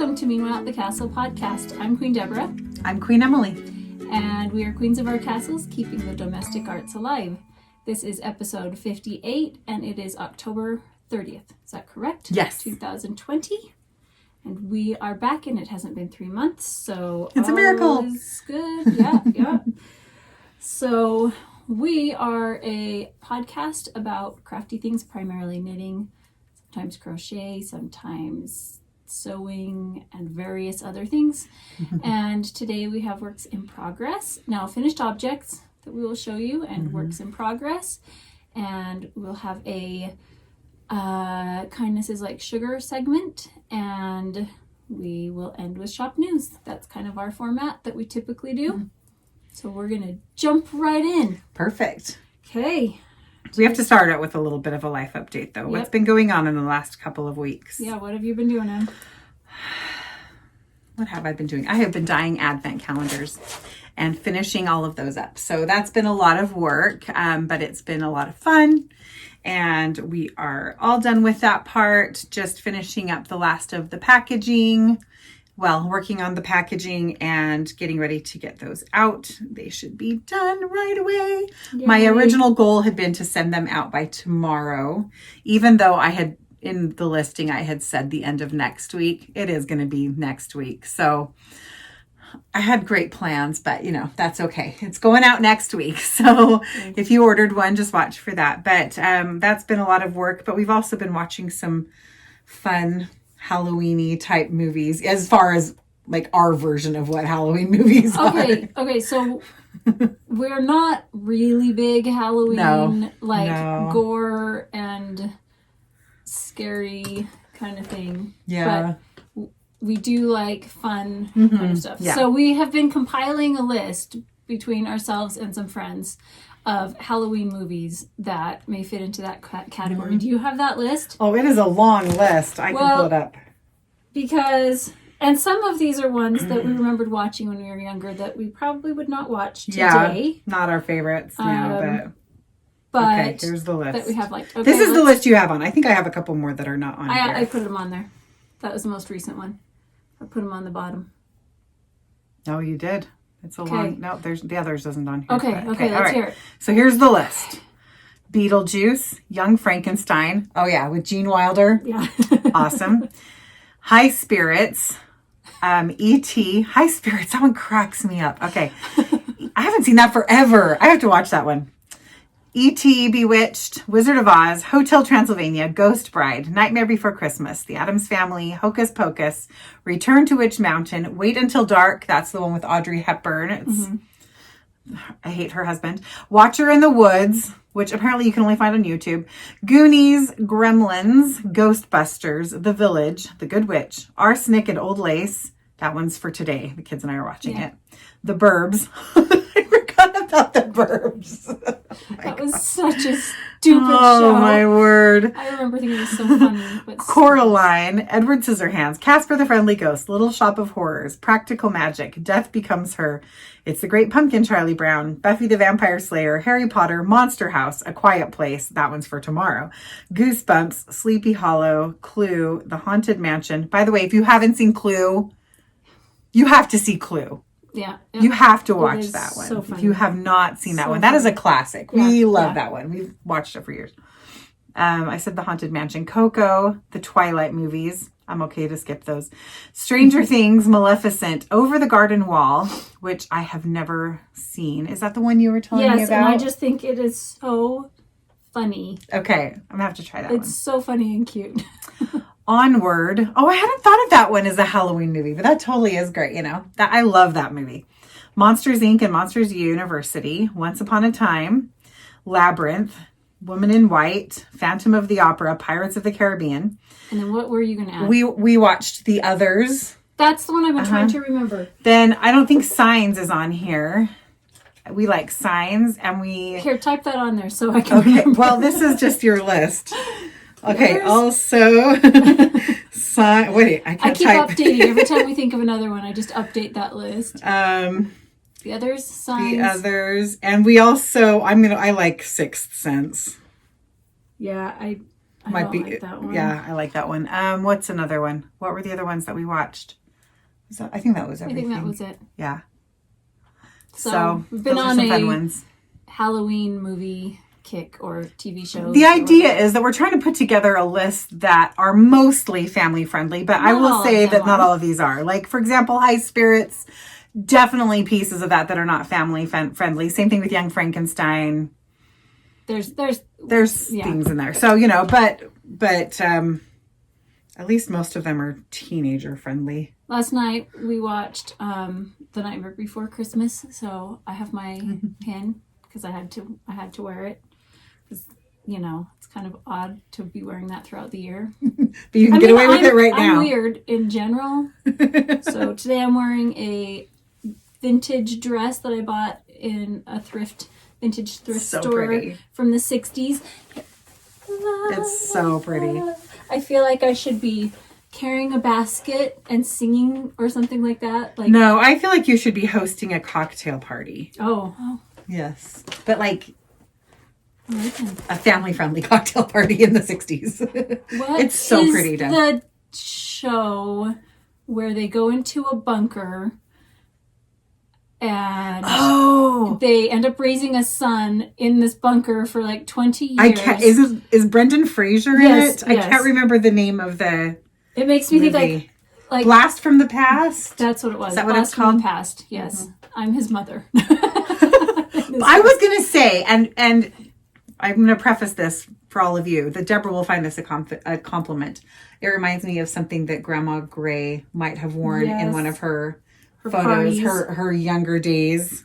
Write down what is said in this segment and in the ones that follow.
Welcome to Meanwhile at the Castle podcast. I'm Queen Deborah. I'm Queen Emily. And we are queens of our castles, keeping the domestic arts alive. This is episode 58, and it is October 30th. Is that correct? Yes. 2020. And we are back, and it hasn't been 3 months, so it's a miracle. It's good. Yeah. So we are a podcast about crafty things, primarily knitting, sometimes crochet, sometimes sewing, and various other things. And today we have works in progress. Now, finished objects that we will show you, and works in progress. And we'll have a kindness is like sugar segment, and we will end with shop news. That's kind of our format that we typically do. So we're gonna jump right in. Perfect. Okay. We have to start out with a little bit of a life update, though. Yep. What's been going on in the last couple of weeks? Yeah, what have you been doing, Em? What have I been doing? I have been dyeing advent calendars and finishing all of those up. So that's been a lot of work, but it's been a lot of fun. And we are all done with that part. Just finishing up the last of the packaging. Well, working on the packaging and getting ready to get those out. They should be done right away. Yay. My original goal had been to send them out by tomorrow, even though I had, in the listing, I had said the end of next week. It is going to be next week. So I had great plans, but that's okay. It's going out next week. So if you ordered one, just watch for that. But that's been a lot of work, but we've also been watching some fun Halloween-y type movies, as far as like our version of what Halloween movies are. Okay, so we're not really big Halloween, gore and scary kind of thing. Yeah. But we do like fun kind of stuff. Yeah. So we have been compiling a list between ourselves and some friends of Halloween movies that may fit into that category. Do you have that list? Oh, it is a long list. I can pull it up. And some of these are ones that we remembered watching when we were younger that we probably would not watch today. Yeah, not our favorites now, but okay, here's the list. That we have okay, this is the list you have on. I think I have a couple more that are not on here. I put them on there. That was the most recent one. I put them on the bottom. Oh, you did? It's a long... No, there's the others isn't on here. Okay, let's hear it. So here's the list. Beetlejuice, Young Frankenstein. Oh, yeah, with Gene Wilder. Yeah. Awesome. High Spirits. E.T. High Spirits. That one cracks me up. Okay. I haven't seen that forever. I have to watch that one. E.T., Bewitched, Wizard of Oz, Hotel Transylvania, Ghost Bride, Nightmare Before Christmas, The Addams Family, Hocus Pocus, Return to Witch Mountain, Wait Until Dark. That's the one with Audrey Hepburn. I hate her husband. Watcher in the Woods, which apparently you can only find on YouTube. Goonies, Gremlins, Ghostbusters, The Village, The Good Witch, Arsenic and Old Lace. That one's for today. The kids and I are watching it. The Burbs. I forgot about the Burbs. That was such a stupid show. Oh, my word. I remember thinking it was so funny. But Coraline, Edward Scissorhands, Casper the Friendly Ghost, Little Shop of Horrors, Practical Magic, Death Becomes Her, It's the Great Pumpkin, Charlie Brown, Buffy the Vampire Slayer, Harry Potter, Monster House, A Quiet Place, that one's for tomorrow, Goosebumps, Sleepy Hollow, Clue, The Haunted Mansion. By the way, if you haven't seen Clue, you have to see Clue. Yeah. You have to watch that one. So funny. If you have not seen that one, that is a classic. We love that one. We've watched it for years. I said The Haunted Mansion, Coco, the Twilight movies. I'm okay to skip those. Stranger Things, Maleficent, Over the Garden Wall, which I have never seen. Is that the one you were telling me about? Yes, and I just think it is so funny. Okay, I'm going to have to try that one. It's so funny and cute. Onward. Oh, I hadn't thought of that one as a Halloween movie, but that totally is great, That I love that movie. Monsters, Inc. and Monsters University, Once Upon a Time, Labyrinth, Woman in White, Phantom of the Opera, Pirates of the Caribbean. And then what were you going to add? We watched The Others. That's the one I've been trying to remember. Then I don't think Signs is on here. We like Signs, and we... Here, type that on there so I can remember. Well, this is just your list. Okay, also... Wait, I can't keep type. updating. Every time we think of another one, I just update that list. The Others, Signs. The Others. And we also... I like Sixth Sense. Yeah, I don't like that one. Yeah, I like that one. What's another one? What were the other ones that we watched? I think that was everything. I think that was it. Yeah. So we've been on a Halloween movie kick or TV show. The idea is that we're trying to put together a list that are mostly family friendly, but I will say that not all of these are. Like, for example, High Spirits, definitely pieces of that are not family friendly. Same thing with Young Frankenstein. There's things in there. So, but at least most of them are teenager friendly. Last night we watched The Nightmare Before Christmas, so I have my pin because I had to wear it. Because, it's kind of odd to be wearing that throughout the year. But you can get away with it right now. I'm weird in general. So today I'm wearing a vintage dress that I bought in a vintage thrift store pretty. From the 60s. It's so pretty. I feel like I should be carrying a basket and singing or something like that. No, I feel like you should be hosting a cocktail party. Oh. Yes. But a family-friendly cocktail party in the 60s. It's so pretty done. The show where they go into a bunker and they end up raising a son in this bunker for 20 years. Is Brendan Fraser in it? I can't remember the name of the It makes me movie. Think Blast from the Past? That's what it was. Is that what it's called? Blast from the Past, yes. Mm-hmm. I'm his mother. I was going to say, and I'm going to preface this for all of you, that Deborah will find this a compliment. It reminds me of something that Grandma Gray might have worn in one of her photos, her younger days.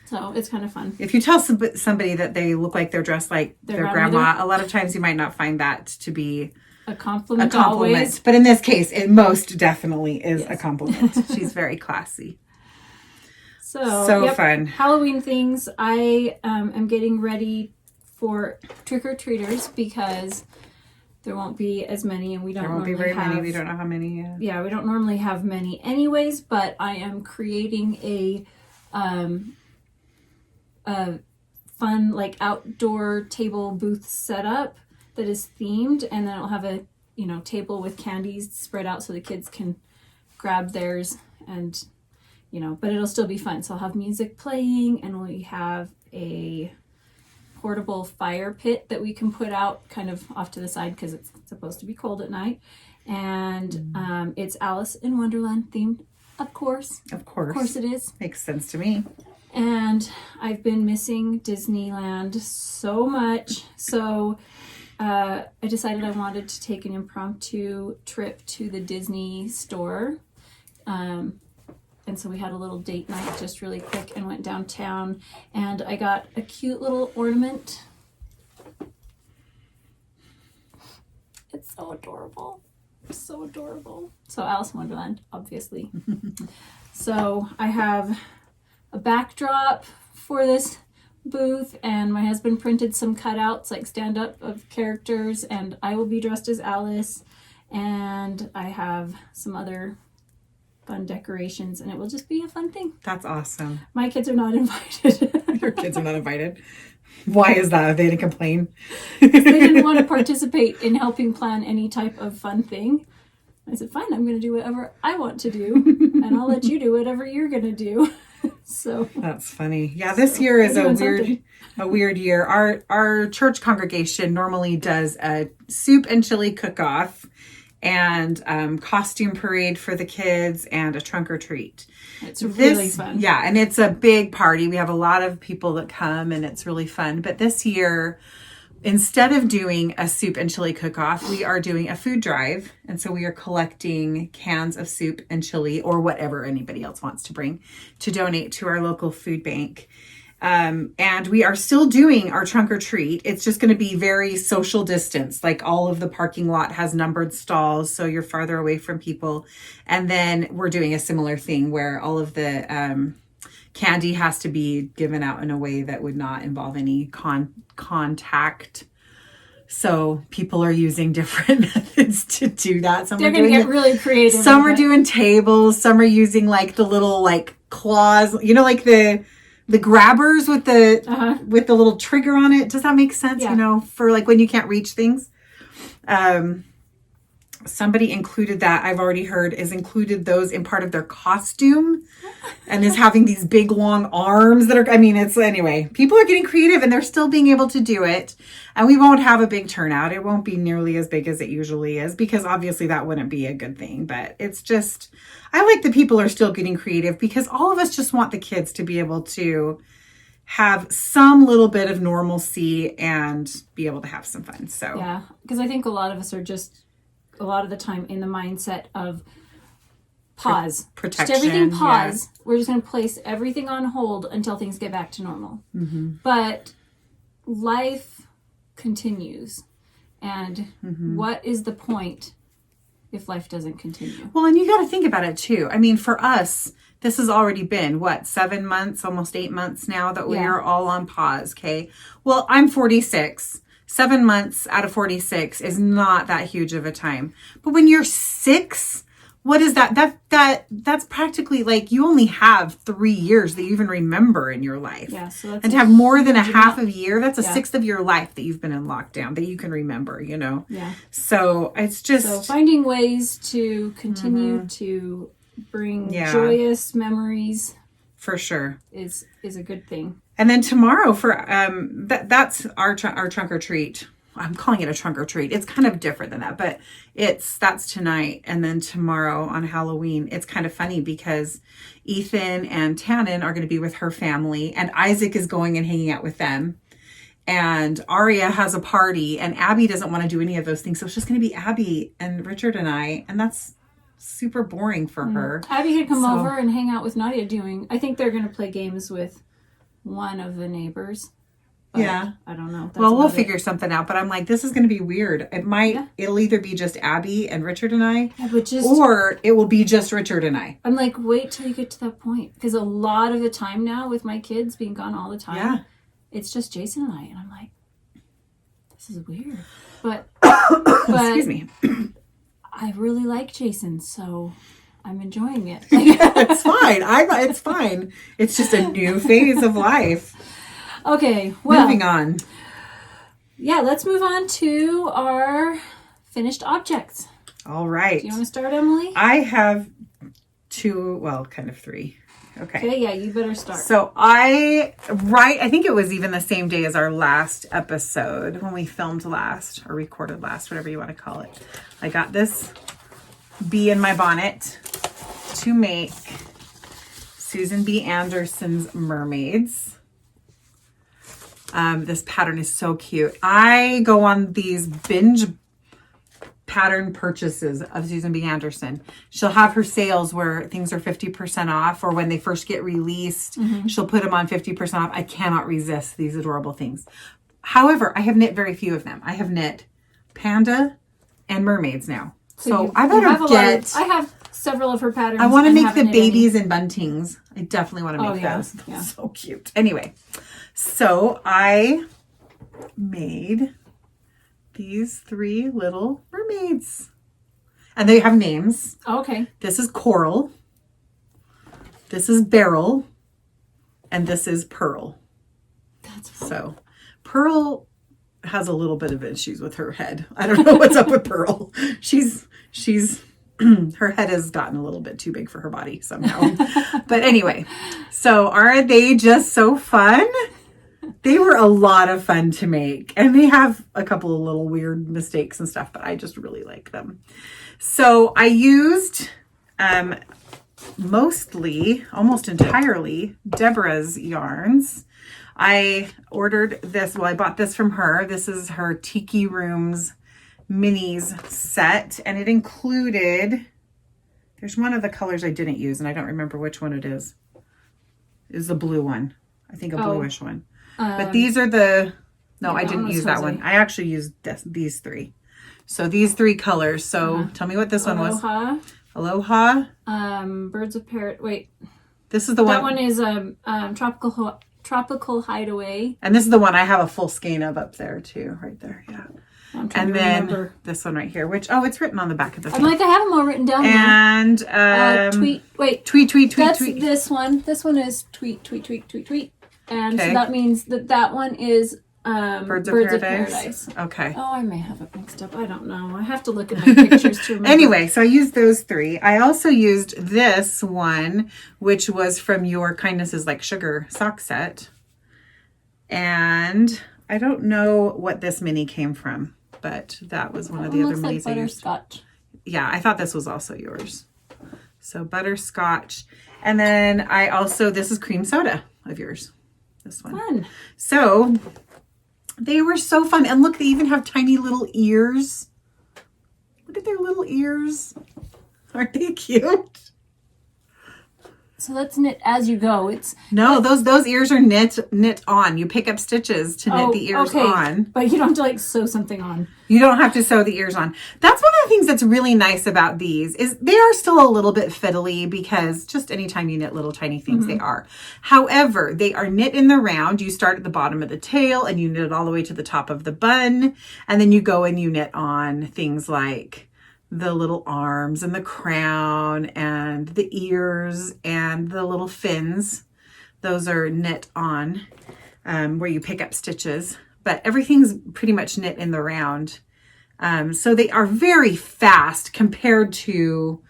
So it's kind of fun. If you tell somebody that they look like they're dressed like their grandma, a lot of times you might not find that to be a compliment. Always. But in this case, it most definitely is a compliment. She's very classy. So fun. Halloween things. I am getting ready for trick-or-treaters because there won't be as many, and we don't normally have... There won't be very many. We don't know how many. Yeah, we don't normally have many anyways, but I am creating a fun, outdoor table booth setup that is themed, and then it'll have a, table with candies spread out so the kids can grab theirs and, but it'll still be fun. So I'll have music playing, and we have a portable fire pit that we can put out kind of off to the side because it's supposed to be cold at night. And it's Alice in Wonderland themed, of course. Of course it is. Makes sense to me. And I've been missing Disneyland so much. So I decided I wanted to take an impromptu trip to the Disney store. And so we had a little date night just really quick and went downtown. And I got a cute little ornament. It's so adorable. So adorable. So Alice in Wonderland, obviously. So I have a backdrop for this booth, and my husband printed some cutouts, stand-up of characters, and I will be dressed as Alice. And I have some other fun decorations, and it will just be a fun thing. That's awesome. My kids are not invited. Your kids are not invited? Why is that? They didn't complain? They didn't want to participate in helping plan any type of fun thing. I said, fine, I'm going to do whatever I want to do, and I'll let you do whatever you're going to do. So that's funny. Yeah, this year is a weird year. Our church congregation normally does a soup and chili cook-off and costume parade for the kids and a trunk or treat. It's really fun. Yeah, and it's a big party. We have a lot of people that come, and it's really fun. But this year, instead of doing a soup and chili cook-off, we are doing a food drive. And so we are collecting cans of soup and chili, or anybody else wants to bring, to donate to our local food bank. And we are still doing our trunk or treat. It's just going to be very social distance. All of the parking lot has numbered stalls, so you're farther away from people. And then we're doing a similar thing where all of the candy has to be given out in a way that would not involve any contact. So people are using different methods to do that. They're going to get really creative. Some are doing tables. Some are using the little claws. The grabbers with the little trigger on it. Does that make sense? Yeah. For when you can't reach things. Somebody included that, I've already heard, is included those in part of their costume and is having these big long arms that are, anyway, people are getting creative and they're still being able to do it. And we won't have a big turnout. It won't be nearly as big as it usually is because obviously that wouldn't be a good thing. But it's just, I like that people are still getting creative because all of us just want the kids to be able to have some little bit of normalcy and be able to have some fun. So yeah, because I think a lot of us are just a lot of the time in the mindset of pause. Protection. Just everything pause. Yeah. We're just going to place everything on hold until things get back to normal. Mm-hmm. But life continues. And what is the point if life doesn't continue? Well, and you got to think about it too. I mean, for us, this has already been, 7 months, almost 8 months now that we are all on pause, okay? Well, I'm 46. 7 months out of 46 is not that huge of a time. But when you're 6, what is that? That's practically like you only have 3 years that you even remember in your life. Yeah, so that's and to have more than a half of a year, that's a sixth of your life that you've been in lockdown that you can remember, Yeah. So it's just... So finding ways to continue to bring joyous memories. For sure. Is a good thing. And then tomorrow for that's our trunk or treat. I'm calling it a trunk or treat. It's kind of different than that, but that's tonight. And then tomorrow on Halloween, it's kind of funny because Ethan and Tannen are going to be with her family and Isaac is going and hanging out with them. And Aria has a party and Abby doesn't want to do any of those things. So it's just going to be Abby and Richard and I, and that's super boring for her. Abby could come over and hang out with Nadia I think they're going to play games with one of the neighbors. Yeah. I don't know. Well, we'll figure something out, but I'm like, this is going to be weird. It'll either be just Abby and Richard and I, or it will be just Richard and I. I'm like, wait till you get to that point. Because a lot of the time now with my kids being gone all the time, it's just Jason and I. And I'm like, this is weird. But excuse me. I really like Jason, so I'm enjoying it. It's fine. It's fine. It's just a new phase of life. Okay, well. Moving on. Yeah, let's move on to our finished objects. All right. Do you want to start, Emily? I have 2, kind of 3. Okay, yeah, you better start. So I think it was even the same day as our last episode when we filmed last or recorded last, whatever you want to call it. I got this bee in my bonnet to make Susan B. Anderson's mermaids. This pattern is so cute. I go on these binge pattern purchases of Susan B. Anderson. She'll have her sales where things are 50% off, or when they first get released, she'll put them on 50% off. I cannot resist these adorable things. However, I have knit very few of them. I have knit panda and mermaids now. So I better get... I have several of her patterns. I want to make the babies and buntings. I definitely want to make those. Yeah. So cute. Anyway, so I made these 3 little mermaids. And they have names. Oh, okay. This is Coral. This is Beryl. And this is Pearl. That's fun. So Pearl has a little bit of issues with her head. I don't know what's up with Pearl. She's her head has gotten a little bit too big for her body somehow. But anyway, so are they just so fun? They were a lot of fun to make, and they have a couple of little weird mistakes and stuff, but I just really like them. So I used mostly, almost entirely, Deborah's yarns. I ordered this, I bought this from her. This is her Tiki Rooms minis set, and it included, there's one of the colors I didn't use, and I don't remember which one it is. It is the blue one. I think a bluish one. But these are I didn't use that one. I actually used these 3. So these 3 colors. So tell me what this one was. Aloha. Birds of Parrot. Wait. This is the one. That one is Tropical Hideaway. And this is the one I have a full skein of up there too, right there. Yeah. And then this one right here, which, it's written on the back of the thing. I'm like, I have them all written down. And tweet. That's this one. This one is tweet. And so that means that one is Birds of Paradise. Okay. Oh, I may have it mixed up. I don't know. I have to look at my pictures to remember. Anyway, so I used those 3. I also used this one, which was from your Kindness is Like Sugar sock set. And I don't know what this mini came from, but that was one of the other minis like I used. butterscotch. Yeah, I thought this was also yours. So butterscotch. And then I also, this is cream soda of yours. This one. Fun. So they were so fun. And look, they even have tiny little ears. Look at their little ears. Aren't they cute? So that's knit as you go. No, those ears are knit on. You pick up stitches to knit the ears on. But you don't have to like sew something on. You don't have to sew the ears on. That's one of the things that's really nice about these is they are still a little bit fiddly because just anytime you knit little tiny things, they are. However, they are knit in the round. You start at the bottom of the tail and you knit it all the way to the top of the bun. And then you go and you knit on things like the little arms and the crown and the ears and the little fins. Those are knit on where you pick up stitches, but everything's pretty much knit in the round. So they are very fast compared to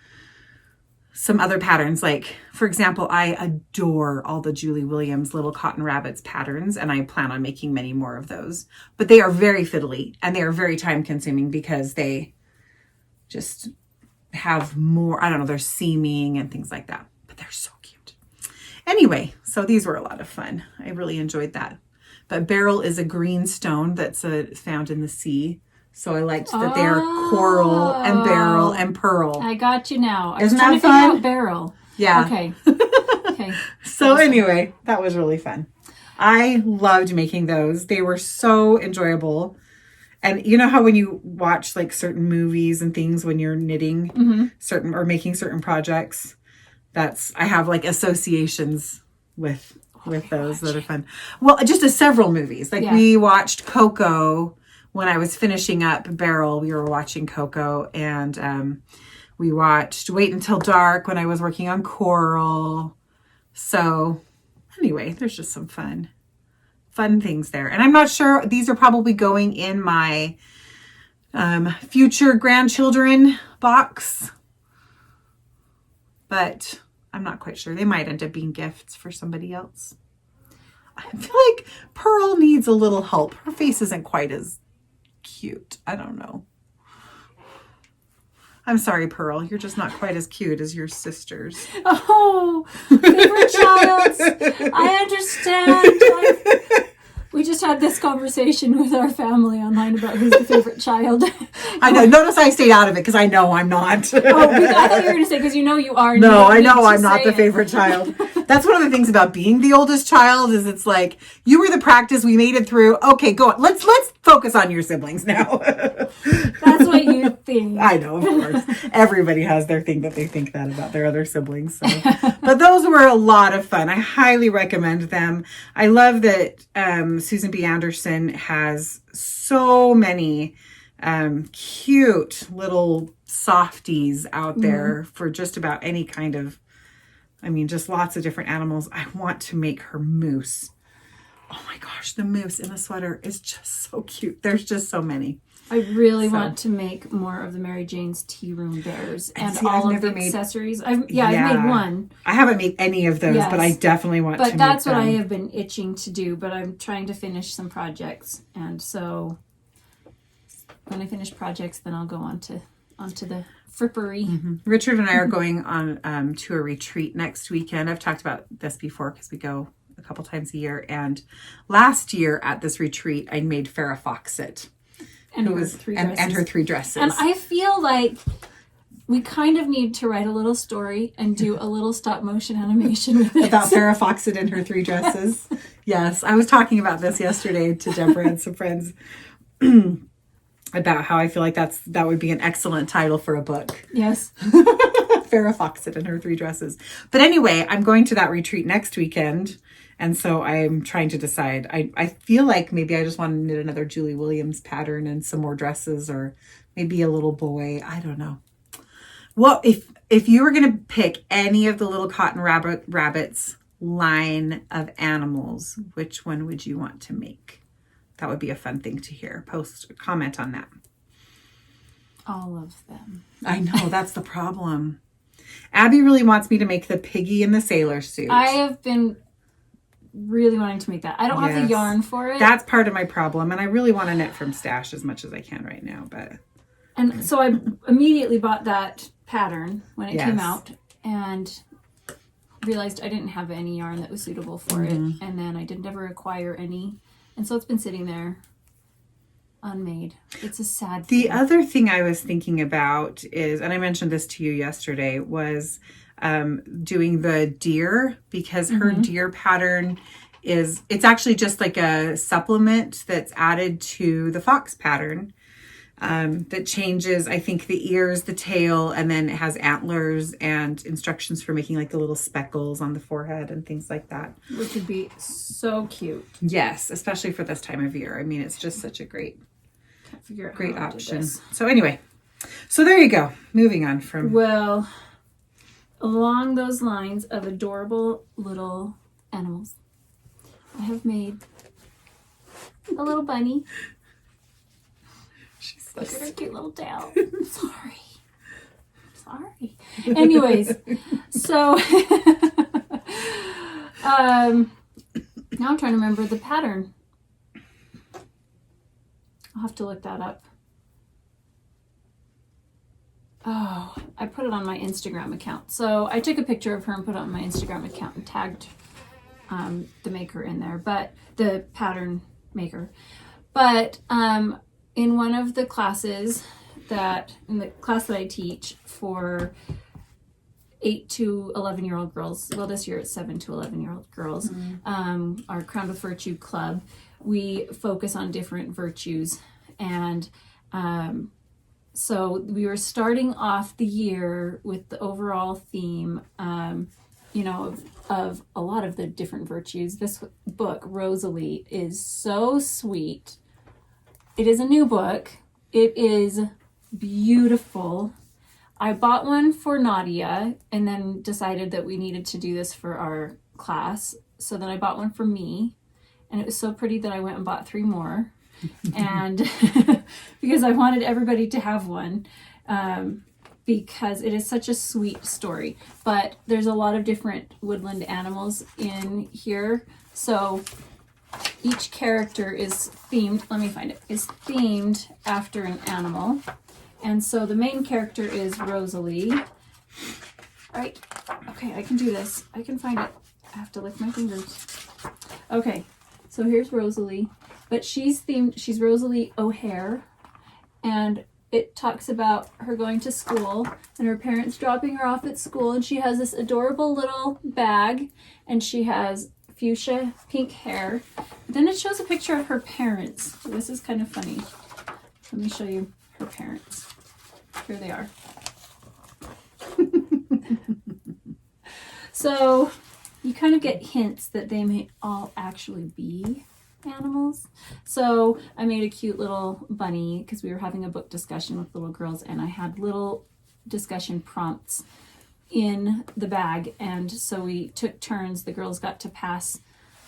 some other patterns. Like, for example, I adore all the Julie Williams Little Cotton Rabbits patterns, and I plan on making many more of those. But they are very fiddly and they are very time consuming because they just have more, I don't know, they're seaming and things like that, but they're so cute. Anyway, so these were a lot of fun. I really enjoyed that. But beryl is a green stone that's found in the sea. So I liked that they are coral and beryl and pearl. I got you now. I Isn't was trying that to figure fun? out beryl. Yeah. Okay. Okay. So anyway, that was really fun. I loved making those. They were so enjoyable. And you know how when you watch like certain movies and things when you're knitting certain or making certain projects, I have like associations with those that are fun. Well, just several movies. Like we watched Coco when I was finishing up Beryl. We were watching Coco, and we watched Wait Until Dark when I was working on Coral. So anyway, there's just some fun things there. And I'm not sure, these are probably going in my future grandchildren box, but I'm not quite sure. They might end up being gifts for somebody else. I feel like Pearl needs a little help. Her face isn't quite as cute. I don't know. I'm sorry, Pearl. You're just not quite as cute as your sisters. Oh, favorite child. I understand. We just had this conversation with our family online about who's the favorite child. I know. Notice I stayed out of it because I know I'm not. I thought you were going to say because you know you are. No, I know I'm not the favorite child. That's one of the things about being the oldest child is it's like you were the practice. We made it through. Okay, go on. Let's focus on your siblings now. That's what you think. I know, of course. Everybody has their thing that they think that about their other siblings. So. But those were a lot of fun. I highly recommend them. I love that Susan B. Anderson has so many cute little softies out there for just about any kind of, just lots of different animals. I want to make her moose. Oh my gosh, the moose in the sweater is just so cute. There's just so many. I really want to make more of the Mary Jane's tea room bears and see, all I've of the never accessories. I've made one. I haven't made any of those, but I definitely want to make them. But that's what I have been itching to do, but I'm trying to finish some projects. And so when I finish projects, then I'll go on to the frippery. Mm-hmm. Richard and I are going on to a retreat next weekend. I've talked about this before because we go a couple times a year. And last year at this retreat, I made Farrah Fawcett. And her three dresses. And I feel like we kind of need to write a little story and do a little stop motion animation with it. About Farrah Fawcett and her three dresses. Yes. I was talking about this yesterday to Deborah and some friends about how I feel like that would be an excellent title for a book. Yes. Farrah Fawcett and her three dresses. But anyway, I'm going to that retreat next weekend. And so I'm trying to decide. I feel like maybe I just want to knit another Julie Williams pattern and some more dresses or maybe a little boy. I don't know. Well, if you were going to pick any of the Little Cotton Rabbits line of animals, which one would you want to make? that would be a fun thing to hear. Comment on that. All of them. I know, that's the problem. Abby really wants me to make the piggy in the sailor suit. I have been really wanting to make that. I don't have the yarn for it. That's part of my problem, and I really want to knit from stash as much as I can right now. And so I immediately bought that pattern when it came out, and realized I didn't have any yarn that was suitable for it, and then I didn't ever acquire any, and so it's been sitting there unmade. It's a sad thing. The other thing I was thinking about is, and I mentioned this to you yesterday, was doing the deer, because her deer pattern it's actually just like a supplement that's added to the fox pattern, that changes, I think, the ears, the tail, and then it has antlers and instructions for making like the little speckles on the forehead and things like that. Which would be so cute. Yes, especially for this time of year. I mean, it's just such a great option. So anyway, so there you go. Moving on from... Well, along those lines of adorable little animals, I have made a little bunny. Look at her cute little tail. Sorry. Anyways, so now I'm trying to remember the pattern. I'll have to look that up. Oh, I put it on my Instagram account. So I took a picture of her and put it on my Instagram account and tagged the maker in there, but the pattern maker. But in one of the classes in the class that I teach for 8 to 11-year-old girls, well, this year it's 7 to 11-year-old girls, our Crowned with Virtue club, we focus on different virtues. And so we were starting off the year with the overall theme, of a lot of the different virtues. This book, Rosalie, is so sweet. It is a new book. It is beautiful. I bought one for Nadia and then decided that we needed to do this for our class. So then I bought one for me, and it was so pretty that I went and bought 3 more. And because I wanted everybody to have one, because it is such a sweet story. But there's a lot of different woodland animals in here. So each character is themed, is themed after an animal. And so the main character is Rosalie. Right? Okay, I can do this. I can find it. I have to lick my fingers. Okay, so here's Rosalie. But she's Rosalie O'Hare. And it talks about her going to school and her parents dropping her off at school. And she has this adorable little bag. And she has fuchsia pink hair. Then it shows a picture of her parents. This is kind of funny. Let me show you her parents. Here they are. So you kind of get hints that they may all actually be animals. So I made a cute little bunny because we were having a book discussion with little girls, and I had little discussion prompts in the bag, and so we took turns. The girls got to pass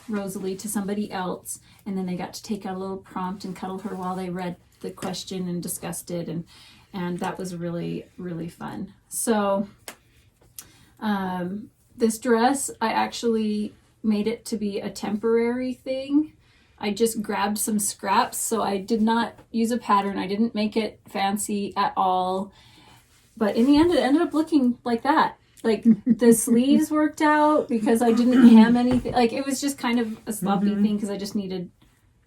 Rosalie to somebody else, and then they got to take out a little prompt and cuddle her while they read the question and discussed it, and that was really, really fun. So this dress, I actually made it to be a temporary thing. I just grabbed some scraps, so I did not use a pattern. I didn't make it fancy at all. But in the end, it ended up looking like that. Like, the sleeves worked out because I didn't hem anything. Like, it was just kind of a sloppy thing because I just needed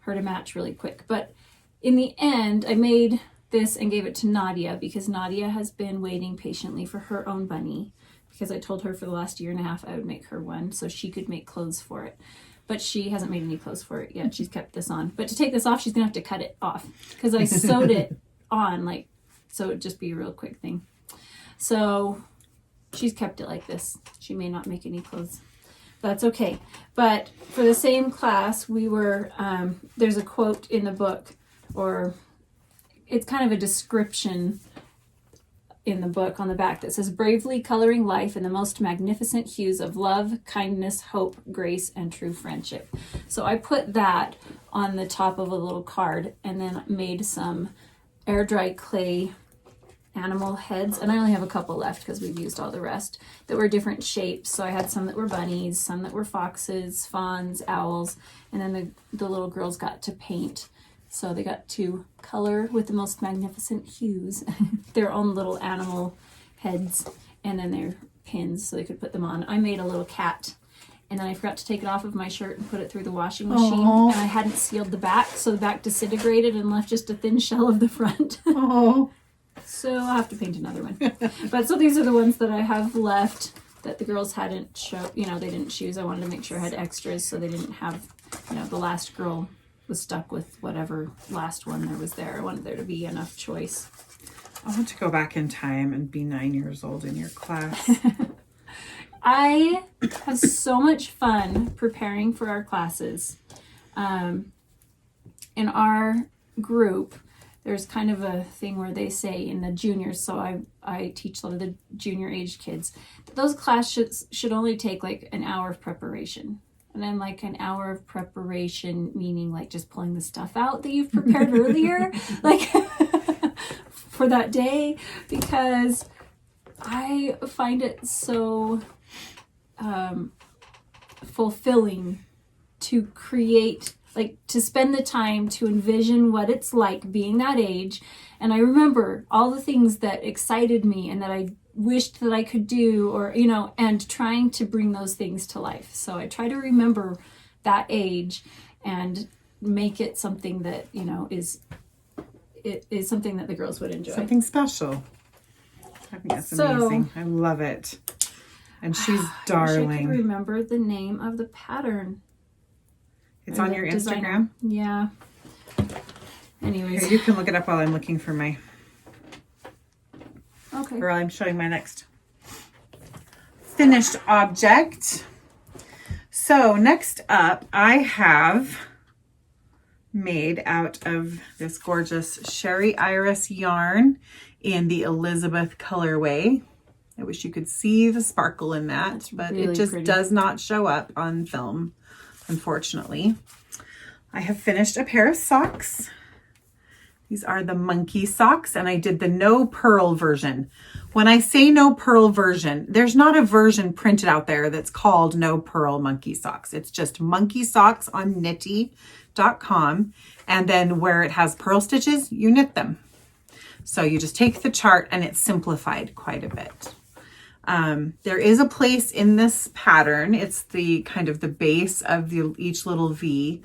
her to match really quick. But in the end, I made this and gave it to Nadia because Nadia has been waiting patiently for her own bunny, because I told her for the last 1.5 years I would make her one so she could make clothes for it. But she hasn't made any clothes for it yet. She's kept this on. But to take this off, she's going to have to cut it off because I sewed it on, like, so it'd just be a real quick thing. So she's kept it like this. She may not make any clothes. That's okay. But for the same class, we were, there's a quote in the book, or it's kind of a description in the book on the back that says, bravely coloring life in the most magnificent hues of love, kindness, hope, grace, and true friendship. So I put that on the top of a little card and then made some air dry clay animal heads, and I only have a couple left because we've used all the rest, that were different shapes. So I had some that were bunnies, some that were foxes, fawns, owls, and then the little girls got to paint. So they got to color with the most magnificent hues their own little animal heads, and then their pins so they could put them on. I made a little cat, and then I forgot to take it off of my shirt and put it through the washing machine. Aww. And I hadn't sealed the back, so the back disintegrated and left just a thin shell of the front. Oh. So I'll have to paint another one. But so these are the ones that I have left that the girls hadn't they didn't choose. I wanted to make sure I had extras so they didn't have, the last girl was stuck with whatever last one there was there. I wanted there to be enough choice. I want to go back in time and be 9 years old in your class. I have so much fun preparing for our classes. In our group, there's kind of a thing where they say in the juniors, so I teach a lot of the junior age kids, that those classes should only take like an hour of preparation. And I'm like, an hour of preparation, meaning like just pulling the stuff out that you've prepared earlier, like for that day, because I find it so fulfilling to create, like to spend the time to envision what it's like being that age. And I remember all the things that excited me and that I wished that I could do, or, and trying to bring those things to life. So I try to remember that age and make it something that, is something that the girls would enjoy. Something special. I think that's amazing. I love it. And she's darling. I wish I could remember the name of the pattern. It's on your Instagram? Yeah. Anyways. Here, you can look it up while I'm looking for my... Okay. Or I'm showing my next finished object. So next up, I have made out of this gorgeous Sherry Iris yarn in the Elizabeth colorway. I wish you could see the sparkle in that, but really it just pretty. Does not show up on film, unfortunately. I have finished a pair of socks. These are the monkey socks, and I did the no purl version. When I say no purl version, there's not a version printed out there that's called no purl monkey socks. It's just monkey socks on knitty.com. And then where it has purl stitches, you knit them. So you just take the chart and it's simplified quite a bit. There is a place in this pattern. It's the kind of the base of each little V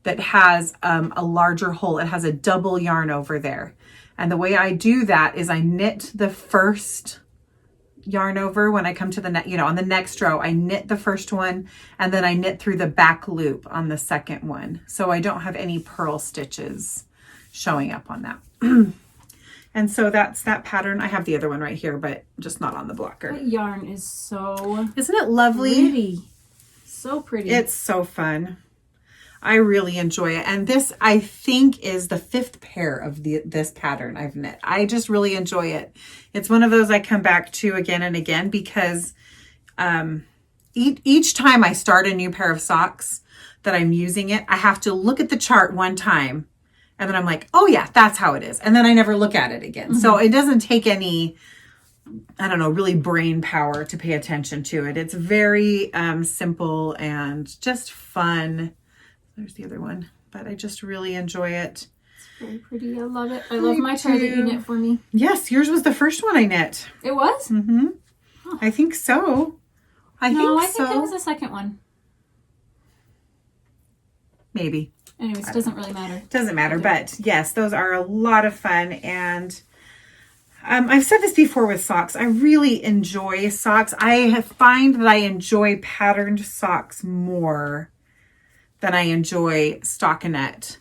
that has a larger hole. It has a double yarn over there. And the way I do that is I knit the first yarn over when I come to the on the next row. I knit the first one and then I knit through the back loop on the second one. So I don't have any purl stitches showing up on that. And so that's that pattern. I have the other one right here, but just not on the blocker. That yarn is so... Isn't it lovely? Pretty. So pretty. It's so fun. I really enjoy it. And this, I think, is the 5th pair of this pattern I've knit. I just really enjoy it. It's one of those I come back to again and again because each time I start a new pair of socks that I'm using it, I have to look at the chart one time. And then I'm like, oh yeah, that's how it is. And then I never look at it again. Mm-hmm. So it doesn't take any, I don't know, really brain power to pay attention to it. It's very simple and just fun. There's the other one, but I just really enjoy it. It's very pretty. I love it. I love my pair that you knit for me. Yes, yours was the first one I knit. It was? Mm-hmm. Huh. I think so. I think it was the second one. Maybe. Anyways, it doesn't really matter. Doesn't matter, but yes, those are a lot of fun. And I've said this before with socks. I really enjoy socks. I find that I enjoy patterned socks more than I enjoy stockinette,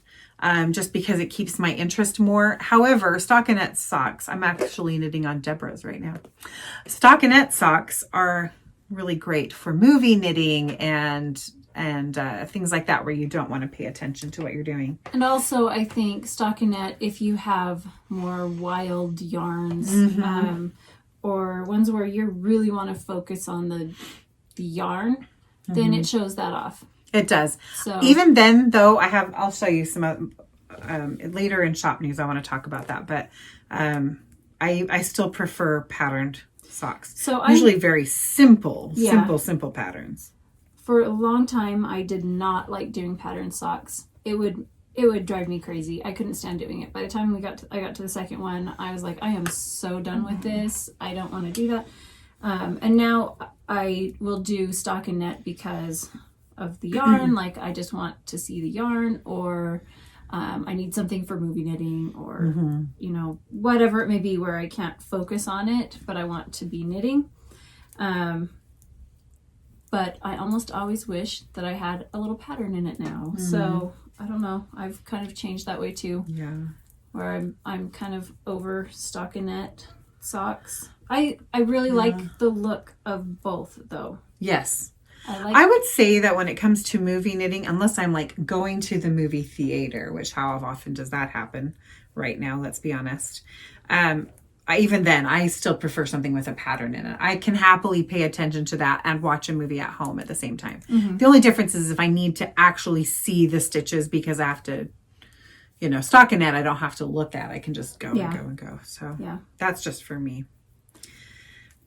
just because it keeps my interest more. However, stockinette socks, I'm actually knitting on Deborah's right now. Stockinette socks are really great for movie knitting and and things like that where you don't want to pay attention to what you're doing. And also, I think stockinette, if you have more wild yarns, or ones where you really want to focus on the yarn, then it shows that off. It does. So even then, though, I'll show you some later in shop news. I want to talk about that, but I still prefer patterned socks. So usually very simple patterns. For a long time, I did not like doing patterned socks. It would drive me crazy. I couldn't stand doing it. By the time I got to the second one, I was like, I am so done with this. I don't want to do that. And now I will do stockinette because of the yarn. Like, I just want to see the yarn, or I need something for movie knitting, or whatever it may be where I can't focus on it, but I want to be knitting. But I almost always wish that I had a little pattern in it now. So I don't know. I've kind of changed that way too. Yeah. Where I'm kind of over stockinette socks. I really like the look of both, though. Yes. I would say that when it comes to movie knitting, unless I'm like going to the movie theater, which how often does that happen right now? Let's be honest. Even then, I still prefer something with a pattern in it. I can happily pay attention to that and watch a movie at home at the same time. The only difference is if I need to actually see the stitches, because I have to, stockinette, I don't have to look at. I can just go and go and go. So that's just for me.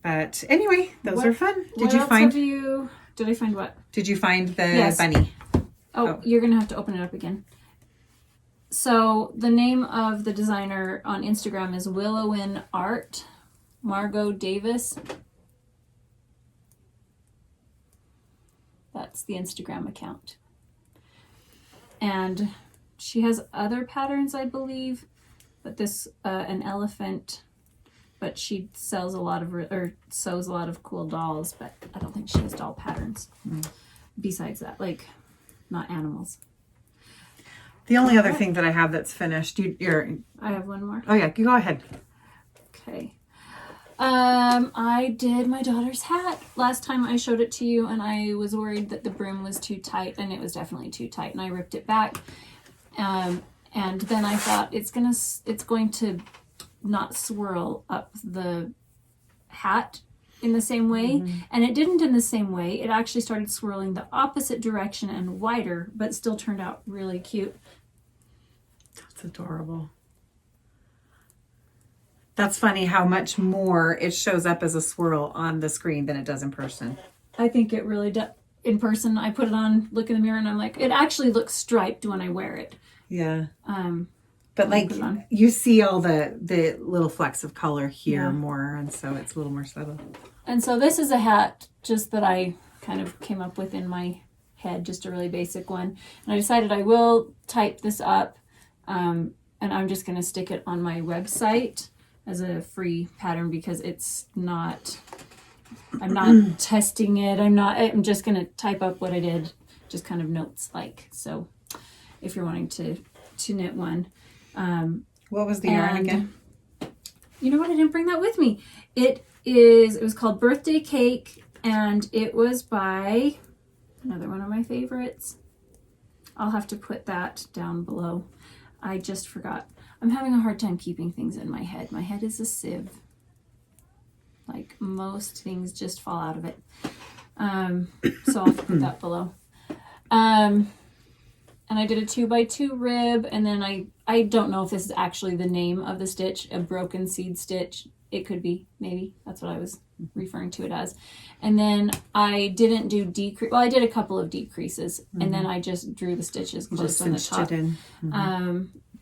But anyway, those are fun. Did I find what? Did you find the bunny? Oh, you're going to have to open it up again. So the name of the designer on Instagram is Willowin Art, Margot Davis. That's the Instagram account. And she has other patterns, I believe, but this, an elephant, but she sells a lot of, sews a lot of cool dolls, but I don't think she has doll patterns. Besides that, like, not animals. The only other thing that I have that's finished, I have one more. Oh yeah, you go ahead. Okay. I did my daughter's hat. Last time I showed it to you, and I was worried that the brim was too tight, and it was definitely too tight, and I ripped it back. And then I thought it's going to not swirl up the hat in the same way, and it didn't in the same way. It actually started swirling the opposite direction and wider, but still turned out really cute. That's adorable. That's funny how much more it shows up as a swirl on the screen than it does in person. I think it really does. In person, I put it on, look in the mirror, and I'm like, it actually looks striped when I wear it. Yeah. But like, you see all the little flecks of color here more, and so it's a little more subtle. And so this is a hat just that I kind of came up with in my head, just a really basic one. And I decided I will type this up, and I'm just going to stick it on my website as a free pattern, because I'm not testing it. I'm just going to type up what I did, just kind of notes like. So if you're wanting to knit one. What was the yarn again? You know what? I didn't bring that with me. It was called Birthday Cake, and it was by another one of my favorites. I'll have to put that down below. I just forgot. I'm having a hard time keeping things in my head. My head is a sieve. Like, most things just fall out of it. So I'll have to put that below. And I did a 2x2 rib, and then I don't know if this is actually the name of the stitch, a broken seed stitch. It could be, maybe. That's what I was referring to it as. And then I didn't do decrease. Well, I did a couple of decreases, and then I just drew the stitches just on the top. It in.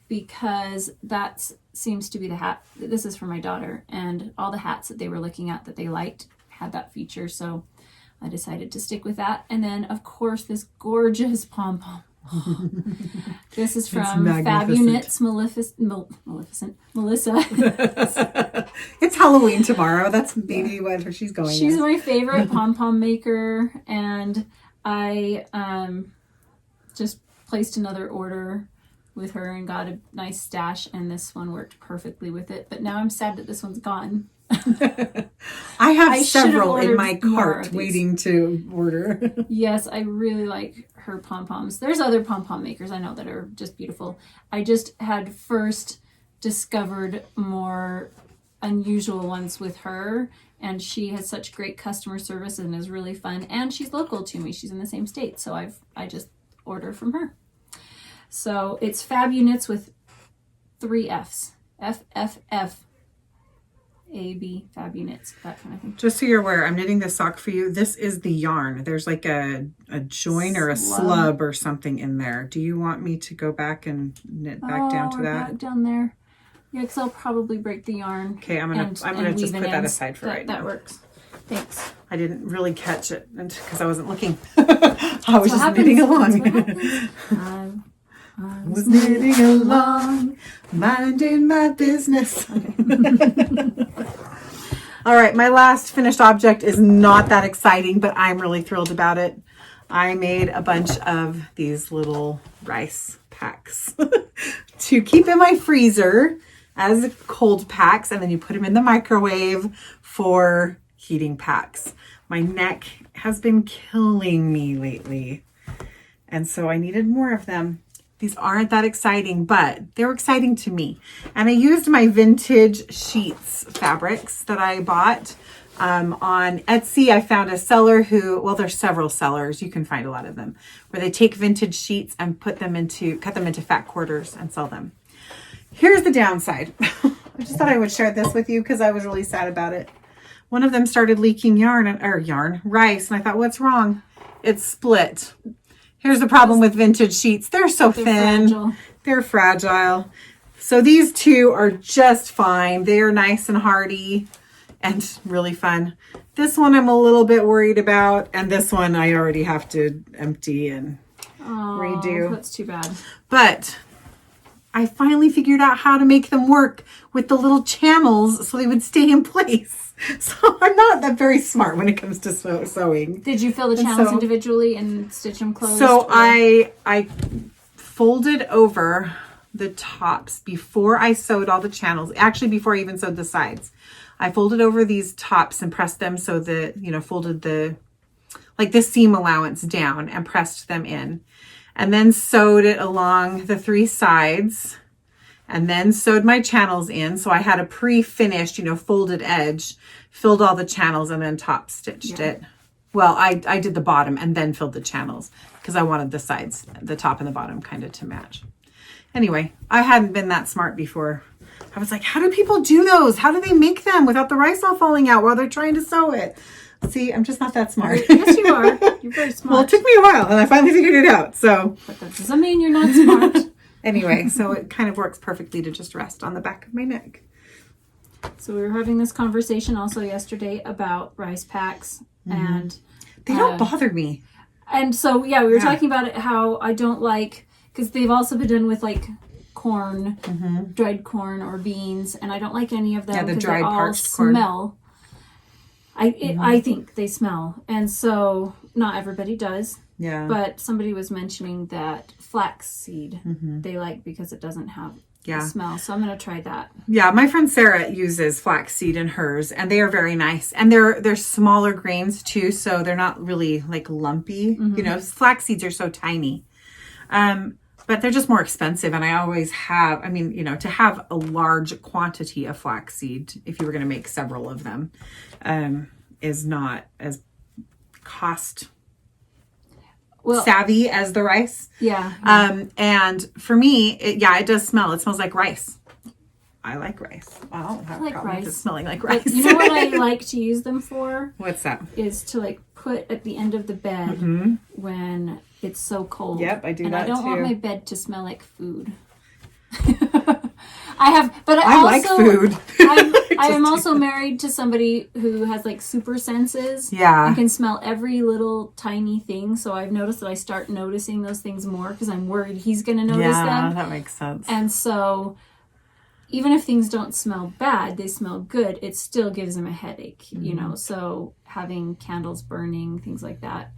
Because that seems to be the hat. This is for my daughter, and all the hats that they were looking at that they liked had that feature, so I decided to stick with that. And then, of course, this gorgeous pom-pom. This is from Fabulous Melissa. It's Halloween tomorrow. That's maybe where she's going. She's my favorite pom-pom maker, and I just placed another order with her and got a nice stash, and this one worked perfectly with it. But now I'm sad that this one's gone. I have I should have several in ordered my more cart of these. waiting to order. Yes, I really like her pom-poms. There's other pom-pom makers I know that are just beautiful. I just had first discovered more unusual ones with her, and she has such great customer service and is really fun, and she's local to me. She's in the same state, so I just order from her. So it's Fabunits with 3 F's. FFF. AB, Fabunits, that kind of thing. Just so you're aware, I'm knitting this sock for you. This is the yarn. There's like a join or a slub or something in there. Do you want me to go back and knit back down to that? Back down there. Yeah, because I'll probably break the yarn. Okay, I'm gonna just put that aside for right now. That works. Thanks. I didn't really catch it because I wasn't looking. I was just knitting along. I was knitting along, minding my business. Okay. All right, my last finished object is not that exciting, but I'm really thrilled about it. I made a bunch of these little rice packs to keep in my freezer as cold packs, and then you put them in the microwave for heating packs. My neck has been killing me lately, and so I needed more of them. These aren't that exciting, but they're exciting to me. And I used my vintage sheets fabrics that I bought on Etsy. I found a seller who, well, there's several sellers. You can find a lot of them where they take vintage sheets and cut them into fat quarters and sell them. Here's the downside. I just thought I would share this with you because I was really sad about it. One of them started leaking rice. And I thought, what's wrong? It's split. Here's the problem with vintage sheets. They're so thin. Fragile. They're fragile. So these two are just fine. They are nice and hardy and really fun. This one I'm a little bit worried about. And this one I already have to empty and redo. That's too bad. But I finally figured out how to make them work with the little channels so they would stay in place. So I'm not that very smart when it comes to sewing. Did you fill the channels individually and stitch them closed? So I folded over the tops before I sewed all the channels. Actually, before I even sewed the sides, I folded over these tops and pressed them so that, folded the seam allowance down and pressed them in, and then sewed it along the 3 sides. And then sewed my channels in. So I had a pre-finished, folded edge, filled all the channels, and then top stitched it. Well, I did the bottom and then filled the channels because I wanted the sides, the top and the bottom kind of to match. Anyway, I hadn't been that smart before. I was like, how do people do those? How do they make them without the rice all falling out while they're trying to sew it? See, I'm just not that smart. Yes, you are. You're very smart. Well, it took me a while and I finally figured it out. So, but that doesn't mean you're not smart. Anyway, so it kind of works perfectly to just rest on the back of my neck. So we were having this conversation also yesterday about rice packs, and they don't bother me. And so, we were talking about it, how I don't like, because they've also been done with corn, dried corn or beans, and I don't like any of them. Yeah, the dried they all parched corn. Smell. I think they smell, and so not everybody does. Yeah. But somebody was mentioning that flaxseed they like because it doesn't have the smell. So I'm going to try that. Yeah, my friend Sarah uses flaxseed in hers, and they are very nice. And they're smaller grains too, so they're not really lumpy. Flax seeds are so tiny. But they're just more expensive, and I always have, to have a large quantity of flaxseed, if you were going to make several of them, is not as cost savvy as the rice. Yeah. And for me, it does smell. It smells like rice. I like rice. I don't have a problem with it smelling like rice. But you know what I like to use them for? What's that? Is to put at the end of the bed when it's so cold. Yep, I do that too. And I don't want my bed to smell like food. I like food. I am also married to somebody who has super senses. Yeah. And can smell every little tiny thing. So I've noticed that I start noticing those things more because I'm worried he's going to notice them. Yeah, that makes sense. And so even if things don't smell bad, they smell good, it still gives him a headache, So having candles burning, things like that.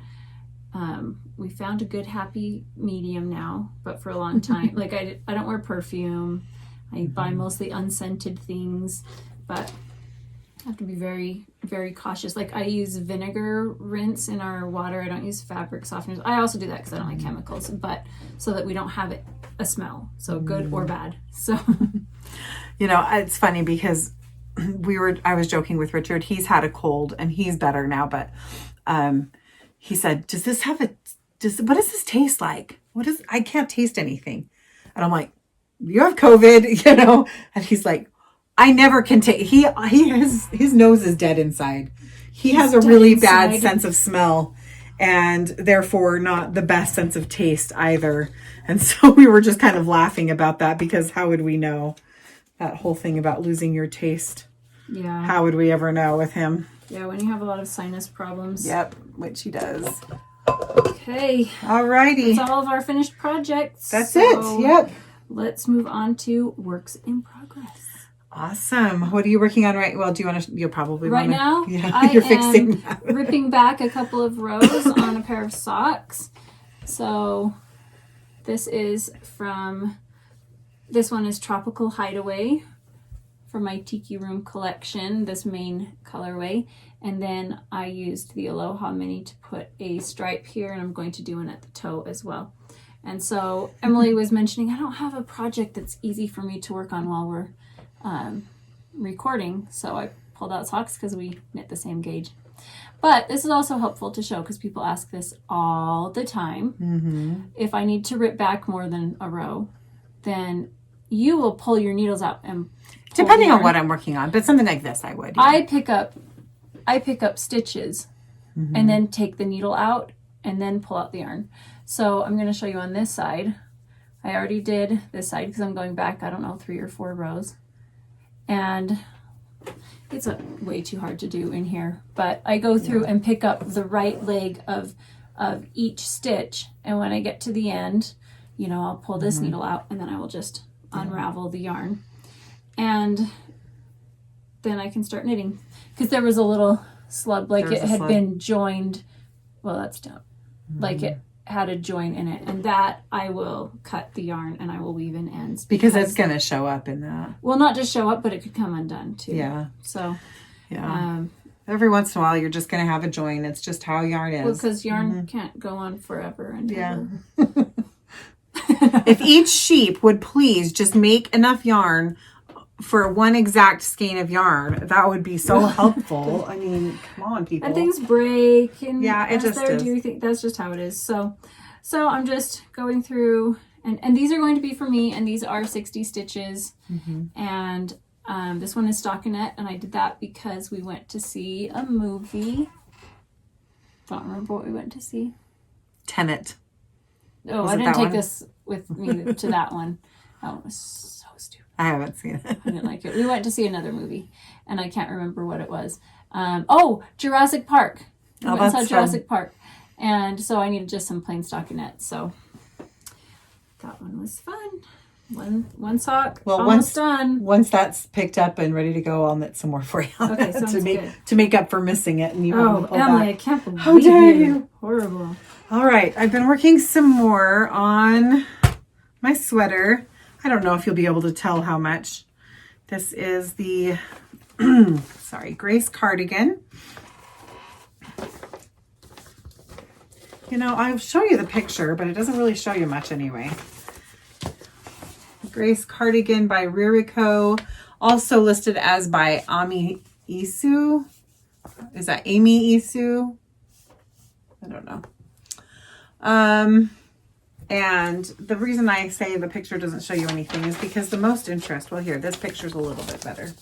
We found a good happy medium now, but for a long time, I don't wear perfume. I buy mostly unscented things, but have to be very, very cautious. Like I use vinegar rinse in our water. I don't use fabric softeners. I also do that because I don't like chemicals, but so that we don't have a smell, so good or bad. So, it's funny because I was joking with Richard. He's had a cold and he's better now, but he said, what does this taste like? I can't taste anything. And I'm like, you have COVID, and he's like, I never can taste. His nose is dead inside. He has a really bad sense of smell and therefore not the best sense of taste either. And so we were just kind of laughing about that because how would we know that whole thing about losing your taste? Yeah. How would we ever know with him? Yeah, when you have a lot of sinus problems. Yep, which he does. Okay. Alrighty. That's all of our finished projects. That's it. Yep. Let's move on to works in progress. Awesome. What are you working on well, do you want to, you'll probably right now? Yeah, you're fixing that. Ripping back a couple of rows on a pair of socks. So this one is Tropical Hideaway for my Tiki Room collection, this main colorway. And then I used the Aloha Mini to put a stripe here, and I'm going to do one at the toe as well. And so Emily was mentioning, I don't have a project that's easy for me to work on while we're recording. So I pulled out socks because we knit the same gauge. But this is also helpful to show because people ask this all the time. Mm-hmm. If I need to rip back more than a row, then you will pull your needles out and depending on what I'm working on, but something like this I would. Yeah. I pick up stitches and then take the needle out and then pull out the yarn. So I'm going to show you on this side. I already did this side because I'm going back, 3 or 4 rows. And it's way too hard to do in here. But I go through and pick up the right leg of each stitch. And when I get to the end, I'll pull this needle out and then I will just unravel the yarn. And then I can start knitting. Because there was a little slub, like it had been joined. Well, that's done. Like it had a join in it. And that I will cut the yarn and I will weave in ends. Because it's going to show up in that. Well, not just show up, but it could come undone too. Yeah. So. Yeah. Every once in a while, you're just going to have a join. It's just how yarn is. Well, because yarn can't go on forever and ever. If each sheep would please just make enough yarn for one exact skein of yarn, that would be so helpful. I mean, come on, people. And things break. And it just is. Do you think that's just how it is? So I'm just going through, and these are going to be for me, and these are 60 stitches. And this one is stockinette, and I did that because we went to see a movie. Don't remember what we went to see. Tenet. Oh, I didn't take this with me to that one. That one was so stupid. I haven't seen it. I didn't like it. We went to see another movie, and I can't remember what it was. Jurassic Park. We went and saw Jurassic Park. And so I needed just some plain stockinette. So that one was fun. One sock, almost done. Once that's picked up and ready to go, I'll knit some more for you. Okay, sounds good. To make up for missing it. And you Emily, I can't believe How dare you? Horrible. All right, I've been working some more on my sweater. I don't know if you'll be able to tell how much. This is the, Grace cardigan. I'll show you the picture, but it doesn't really show you much anyway. Grace cardigan by Ririko, also listed as by Ami Isu. Is that Amy Isu? I don't know. And the reason I say the picture doesn't show you anything is because the most interest, this picture's a little bit better.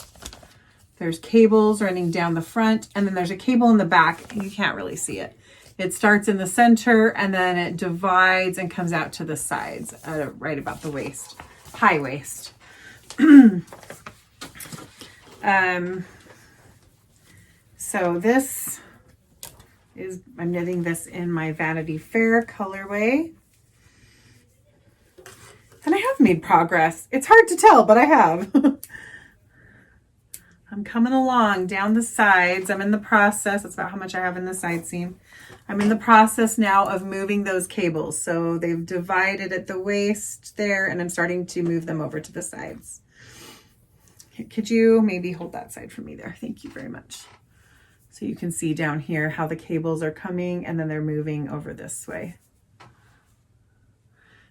There's cables running down the front, and then there's a cable in the back. You can't really see it. It starts in the center, and then it divides and comes out to the sides, right about the waist, high waist. So this is, I'm knitting this in my Vanity Fair colorway. And I have made progress. It's hard to tell, but I have. I'm coming along down the sides. I'm in the process. That's about how much I have in the side seam. I'm in the process now of moving those cables. So they've divided at the waist there, and I'm starting to move them over to the sides. Could you maybe hold that side for me there? Thank you very much. So you can see down here how the cables are coming and then they're moving over this way.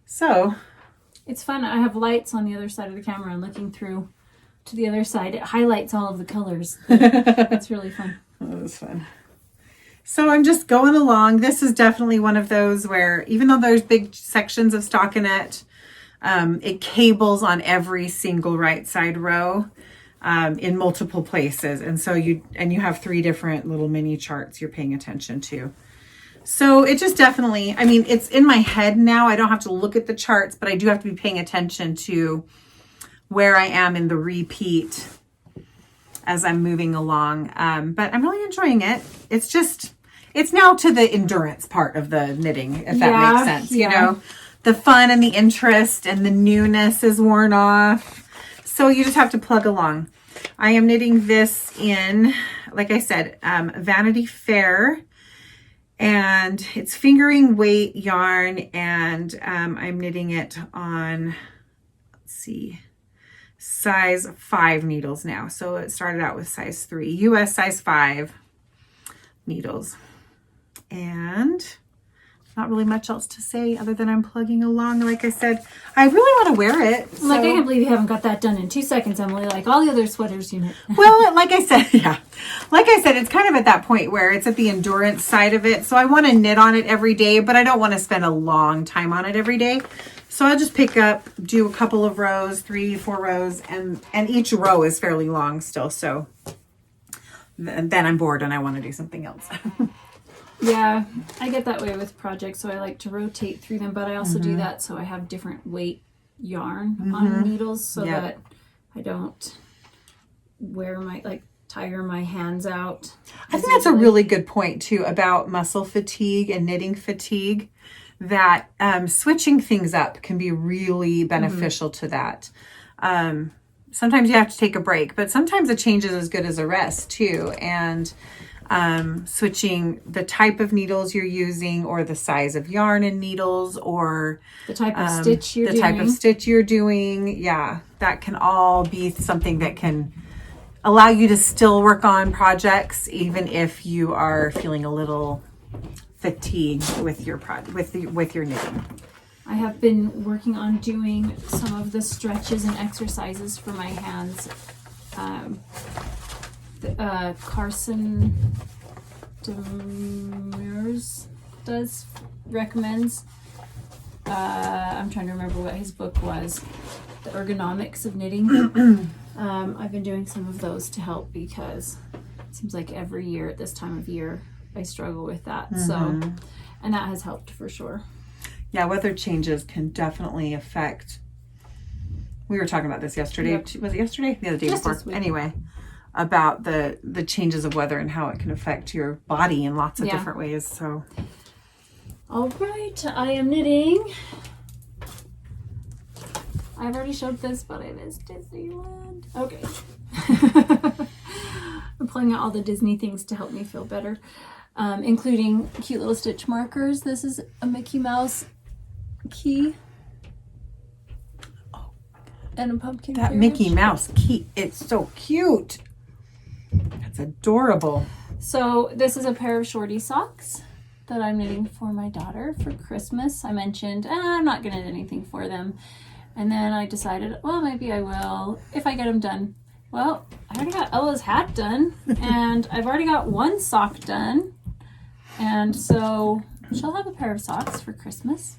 So it's fun. I have lights on the other side of the camera and looking through to the other side. It highlights all of the colors. It's really fun. Oh, that was fun. So I'm just going along. This is definitely one of those where even though there's big sections of stockinette, it cables on every single right side row in multiple places. And so you have 3 different little mini charts you're paying attention to. So it just definitely, I mean, it's in my head now. I don't have to look at the charts, but I do have to be paying attention to where I am in the repeat as I'm moving along. But I'm really enjoying it. It's now to the endurance part of the knitting, if that makes sense. You know, the fun and the interest and the newness is worn off. So you just have to plug along. I am knitting this in, like I said, Vanity Fair. And it's fingering weight yarn, and I'm knitting it on, let's see, size 5 needles now. So it started out with size 3, US size 5 needles. And not really much else to say other than I'm plugging along. Like I said, I really want to wear it. So. Like, I can't believe you haven't got that done in 2 seconds, Emily, like all the other sweaters you knit. Well, like I said, it's kind of at that point where it's at the endurance side of it. So I want to knit on it every day, but I don't want to spend a long time on it every day. So I'll just pick up, do a couple of rows, 3-4 rows, and each row is fairly long still. So then I'm bored and I want to do something else. Yeah, I get that way with projects, so I like to rotate through them, but I also do that so I have different weight yarn on needles so that I don't tire my hands out. I think that's a really good point too about muscle fatigue and knitting fatigue, that switching things up can be really beneficial to that. Sometimes you have to take a break, but sometimes a change is as good as a rest too. And switching the type of needles you're using, or the size of yarn and needles, or the type of stitch you're doing. Yeah, that can all be something that can allow you to still work on projects even if you are feeling a little fatigued with your with your knitting. I have been working on doing some of the stretches and exercises for my hands. Carson Demers recommends. I'm trying to remember what his book was. The Ergonomics of Knitting. I've been doing some of those to help because it seems like every year at this time of year I struggle with that. So, and that has helped for sure. Yeah, weather changes can definitely affect. We were talking about this yesterday. Yep. Was it yesterday? The other day before. Anyway, about the changes of weather and how it can affect your body in lots of different ways. So, all right, I am knitting. I've already showed this, but it is Disneyland. Okay. I'm pulling out all the Disney things to help me feel better, including cute little stitch markers. This is a Mickey Mouse key. Oh, and a pumpkin. That carriage. Mickey Mouse key, it's so cute. That's adorable. So this is a pair of shorty socks that I'm knitting for my daughter for Christmas. I mentioned I'm not going to knit anything for them. And then I decided, well, maybe I will if I get them done. Well, I already got Ella's hat done, and I've already got one sock done. And so she'll have a pair of socks for Christmas.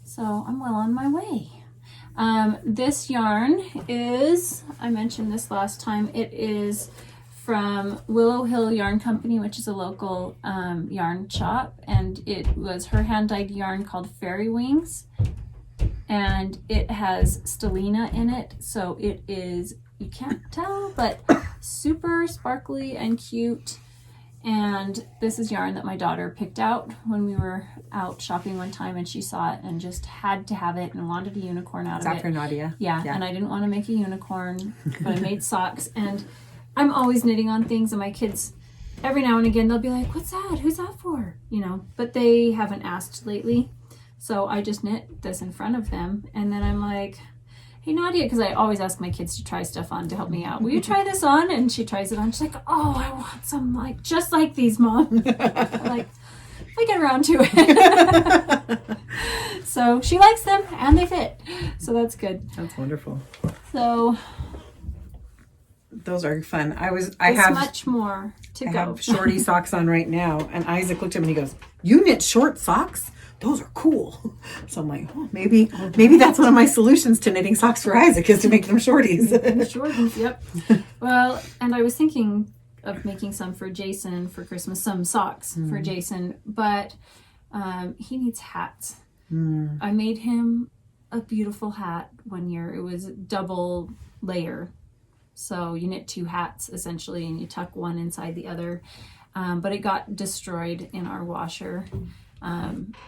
So I'm well on my way. This yarn is, I mentioned this last time, it is from Willow Hill Yarn Company, which is a local yarn shop. And it was her hand-dyed yarn called Fairy Wings. And it has stellina in it, so it is, you can't tell, but super sparkly and cute. And this is yarn that my daughter picked out when we were out shopping one time, and she saw it and just had to have it and wanted a unicorn out of it. After Nadia. Yeah, and I didn't want to make a unicorn, but I made socks. And I'm always knitting on things, and my kids, every now and again, they'll be like, what's that? Who's that for? You know, but they haven't asked lately. So I just knit this in front of them, and then I'm like, hey Nadia, because I always ask my kids to try stuff on to help me out. Will you try this on? And she tries it on. She's like, oh, I want some like just like these, Mom. I'm like, I get around to it. So she likes them and they fit. So that's good. That's wonderful. So those are fun. I there's have much more to I go. have shorty socks on right now, and Isaac looked at me and he goes, "You knit short socks? Those are cool." So I'm like, oh, maybe that's one of my solutions to knitting socks for Isaac is to make them shorties. Shorties, yep. Well, and I was thinking of making some for Jason for Christmas, some socks for Jason, but he needs hats. I made him a beautiful hat one year. It was double layer. So you knit 2 hats essentially and you tuck one inside the other. But it got destroyed in our washer.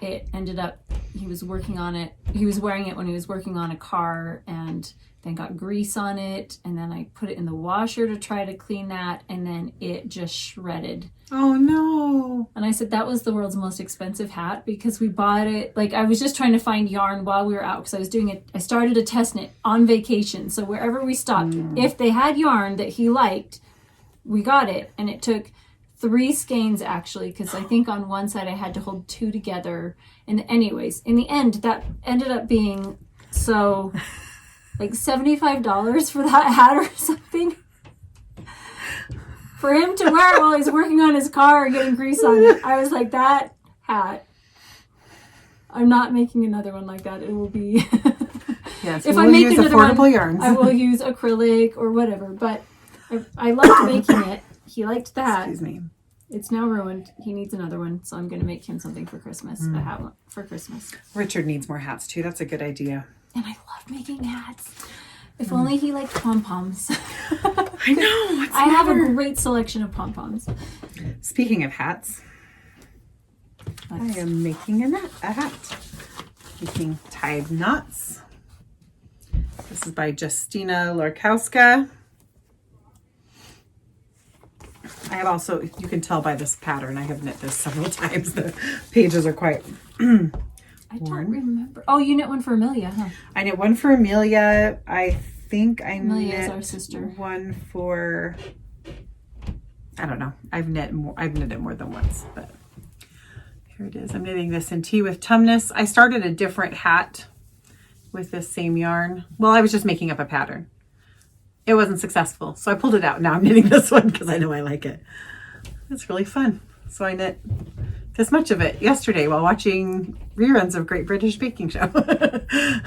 It ended up, he was working on it. He was wearing it when he was working on a car and then got grease on it. And then I put it in the washer to try to clean that. And then it just shredded. Oh no. And I said, that was the world's most expensive hat because we bought it. Like I was just trying to find yarn while we were out because I was doing it. I started a test knit on vacation. So wherever we stopped, if they had yarn that he liked, we got it. And it took 3 skeins actually, because I think on one side I had to hold 2 together. And anyways, in the end, that ended up being so like $75 for that hat or something. For him to wear it while he's working on his car and getting grease on it. I was like, that hat, I'm not making another one like that. It will be, Yes, if we'll I make use another affordable one, yarns. I will use acrylic or whatever. But I liked making it. He liked that. Excuse me. It's now ruined. He needs another one. So I'm going to make him something for Christmas. A hat for Christmas. Richard needs more hats too. That's a good idea. And I love making hats. If only he liked pom-poms. I know. I have a great selection of pom-poms. Speaking of hats, I am making a hat. Making tied knots. This is by Justina Larkowska. I have also, you can tell by this pattern, I have knit this several times. The pages are quite I don't remember. Oh, you knit one for Amelia, huh? I knit one for Amelia. I think I Amelia is knit our sister. one for, I don't know. I've knit it more than once, but here it is. I'm knitting this in Tea with Tumnus. I started a different hat with this same yarn. Well, I was just making up a pattern. It wasn't successful, so I pulled it out. Now I'm knitting this one because I know I like it. It's really fun. So I knit this much of it yesterday while watching reruns of Great British Baking Show. It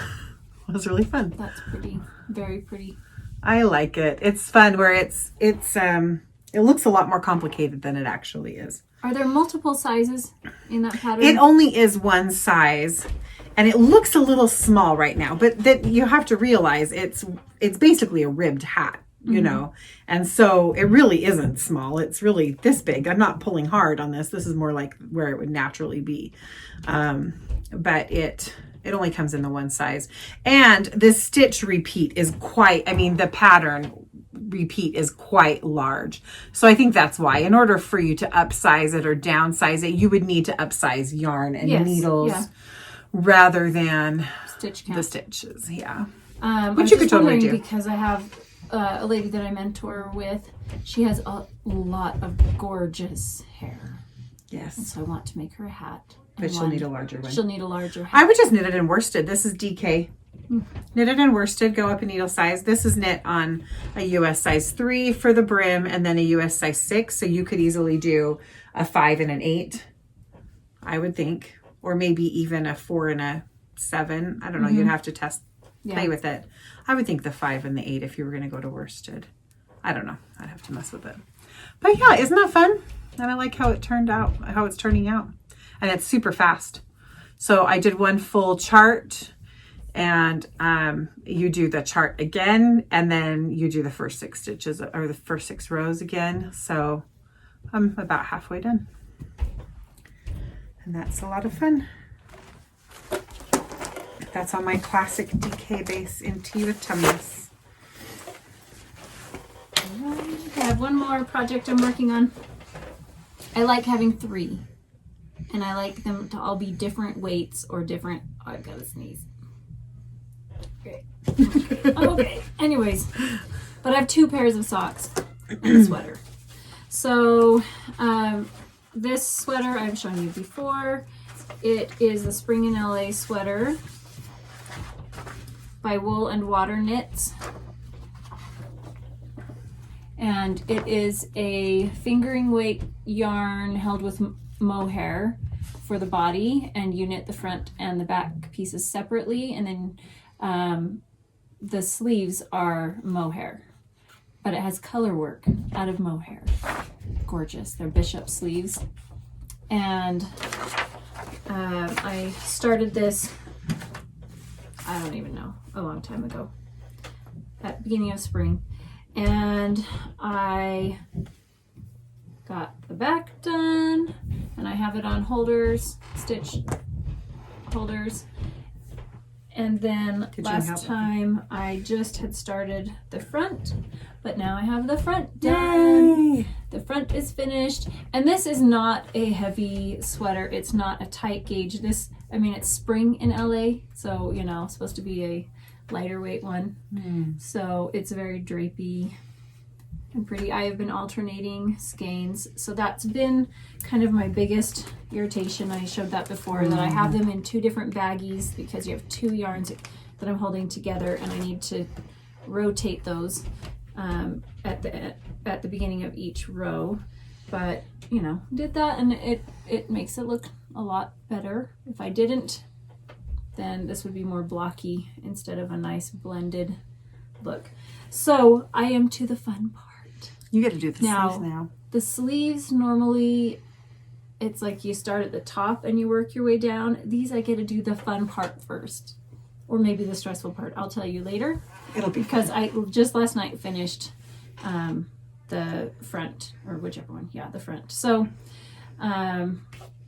was really fun. That's pretty. Very pretty. I like it. It's fun where it looks a lot more complicated than it actually is. Are there multiple sizes in that pattern? It only is one size, and it looks a little small right now, but that you have to realize it's basically a ribbed hat, you know, and so it really isn't small. It's really this big. I'm not pulling hard on this. This is more like where it would naturally be, but it only comes in the one size, and the stitch repeat is the pattern repeat is quite large. So I think that's why, in order for you to upsize it or downsize it, you would need to upsize yarn and needles rather than stitch count. The stitches. Yeah. Which you could totally do. Because I have a lady that I mentor with. She has a lot of gorgeous hair. Yes. And so I want to make her a hat. But she'll need a larger one. She'll need a larger hat. I would just knit it in worsted. This is DK. Knit it in worsted, go up a needle size. This is knit on a US size 3 for the brim and then a US size 6. So you could easily do a 5 and an 8, I would think. Or maybe even a 4 and a 7. I don't know. You'd have to play with it. I would think the 5 and the 8 if you were going to go to worsted. I don't know. I'd have to mess with it. But yeah, isn't that fun? And I like how it turned out, how it's turning out. And it's super fast. So I did one full chart. And you do the chart again, and then you do the first 6 stitches or the first 6 rows again. So I'm about halfway done. And that's a lot of fun. That's on my classic DK base in Tea with Tumnus. I have one more project I'm working on. I like having 3. And I like them to all be different weights or different... Oh, I've got to sneeze. Great. Okay. Anyways, but I have 2 pairs of socks and a sweater. So this sweater I've shown you before. It is the Spring in LA sweater by Wool and Water Knits. And it is a fingering weight yarn held with mohair for the body, and you knit the front and the back pieces separately, and then the sleeves are mohair, but it has color work out of mohair. Gorgeous. They're bishop sleeves. And I started this, I don't even know, a long time ago, at the beginning of spring. And I got the back done, and I have it on holders, stitch holders. And then last time I just had started the front, but now I have the front done. Yay. The front is finished, and this is not a heavy sweater. It's not a tight gauge. This, I mean, it's spring in LA, so, you know, it's supposed to be a lighter weight one. So it's very drapey and pretty. I have been alternating skeins, so that's been kind of my biggest irritation. I showed that before, that I have them in 2 different baggies because you have 2 yarns that I'm holding together, and I need to rotate those at the beginning of each row. But, you know, did that, and it makes it look a lot better. If I didn't, then this would be more blocky instead of a nice blended look. So I am to the fun part. You got to do the sleeves now. The sleeves, normally it's like you start at the top and you work your way down. These I get to do the fun part first, or maybe the stressful part. I'll tell you later. It'll be because I just last night finished the front, or whichever one. Yeah, the front. So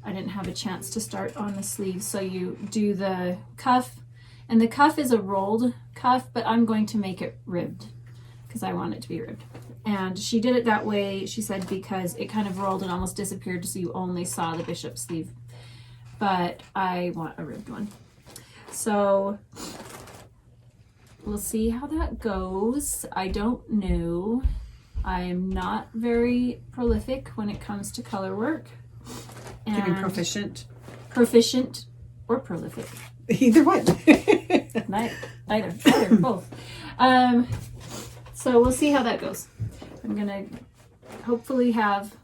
I didn't have a chance to start on the sleeves. So you do the cuff, and the cuff is a rolled cuff, but I'm going to make it ribbed because I want it to be ribbed. And she did it that way, she said, because it kind of rolled and almost disappeared, so you only saw the bishop sleeve. But I want a ribbed one. So we'll see how that goes. I don't know. I am not very prolific when it comes to color work. You mean proficient? Proficient or prolific. Either one. Either, both. So we'll see how that goes. I'm gonna hopefully have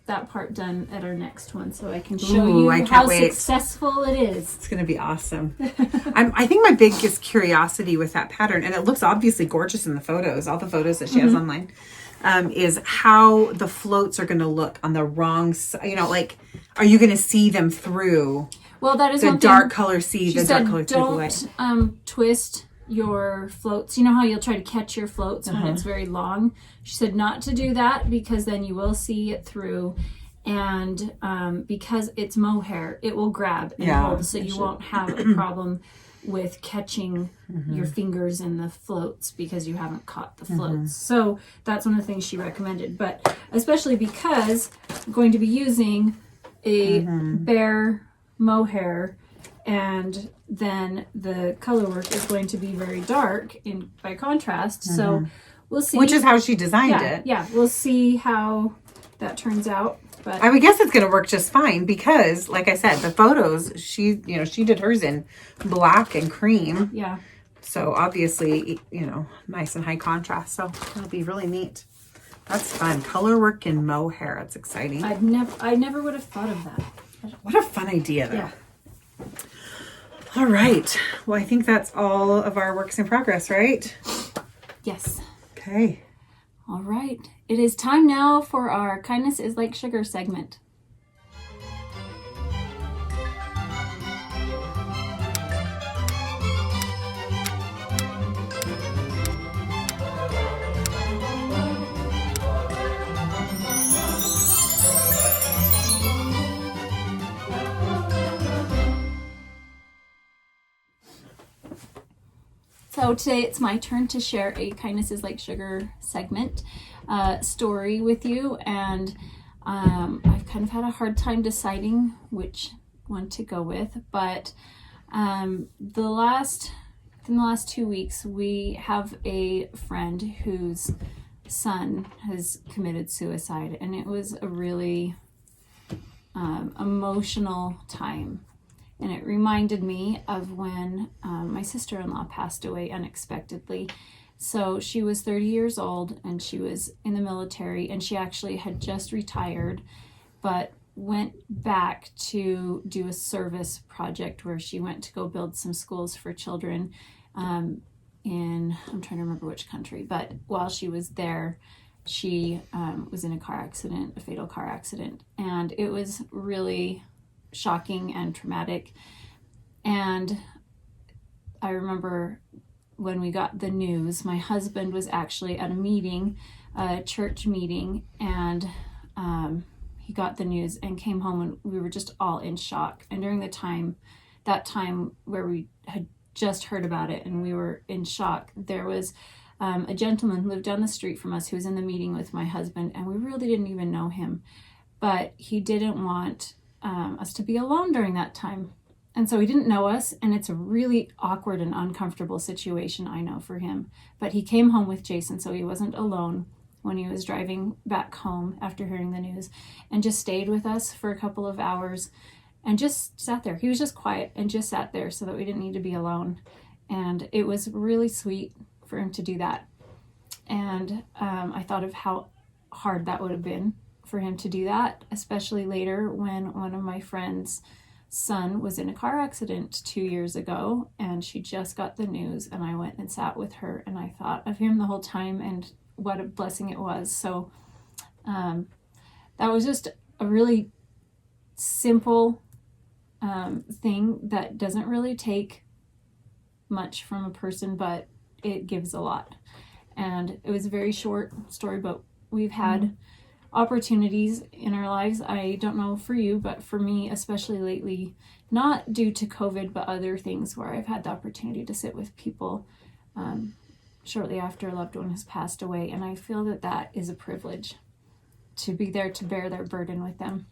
that part done at our next one, so I can show you how successful it is. It's gonna be awesome. I think my biggest curiosity with that pattern, and it looks obviously gorgeous in the photos, all the photos that she has online, is how the floats are gonna look on the wrong side. You know, like, are you gonna see them through? Well, that is the dark color. See the dark color through the light. Don't twist your floats. You know how you'll try to catch your floats when it's very long? She said not to do that, because then you will see it through, and because it's mohair, it will grab and hold, so you won't have a problem with catching your fingers in the floats because you haven't caught the floats. So that's one of the things she recommended, but especially because I'm going to be using a bare mohair, and then the color work is going to be very dark by contrast. So we'll see. Which is how she designed it. Yeah, we'll see how that turns out. But I would guess it's going to work just fine because, like I said, the photos, she did hers in black and cream. Yeah. So obviously, nice and high contrast. So it'll be really neat. That's fun. Color work in mohair. That's exciting. I never would have thought of that. What a fun idea, though. Yeah. All right. Well, I think that's all of our works in progress, right? Yes. Okay. All right. It is time now for our Kindness is Like Sugar segment. So today it's my turn to share a Kindness is Like Sugar segment story with you, and I've kind of had a hard time deciding which one to go with, but I within the last 2 weeks, we have a friend whose son has committed suicide, and it was a really emotional time. And it reminded me of when my sister-in-law passed away unexpectedly. So she was 30 years old, and she was in the military, and she actually had just retired, but went back to do a service project where she went to go build some schools for children I'm trying to remember which country, but while she was there, she was in a car accident, a fatal car accident, and it was really shocking and traumatic. And I remember when we got the news, my husband was actually at a meeting, a church meeting, and he got the news and came home, and we were just all in shock. And during that time where we had just heard about it and we were in shock, there was a gentleman who lived down the street from us who was in the meeting with my husband, and we really didn't even know him, but he didn't want us to be alone during that time. And so he didn't know us, and it's a really awkward and uncomfortable situation, I know, for him. But he came home with Jason, so he wasn't alone when he was driving back home after hearing the news, and just stayed with us for a couple of hours and just sat there. He was just quiet and just sat there so that we didn't need to be alone. And it was really sweet for him to do that. And I thought of how hard that would have been for him to do that, especially later when one of my friends' son was in a car accident 2 years ago, and she just got the news, and I went and sat with her, and I thought of him the whole time and what a blessing it was. So that was just a really simple thing that doesn't really take much from a person, but it gives a lot. And it was a very short story, but we've had opportunities in our lives. I don't know for you, but for me, especially lately, not due to COVID, but other things where I've had the opportunity to sit with people shortly after a loved one has passed away. And I feel that that is a privilege, to be there to bear their burden with them.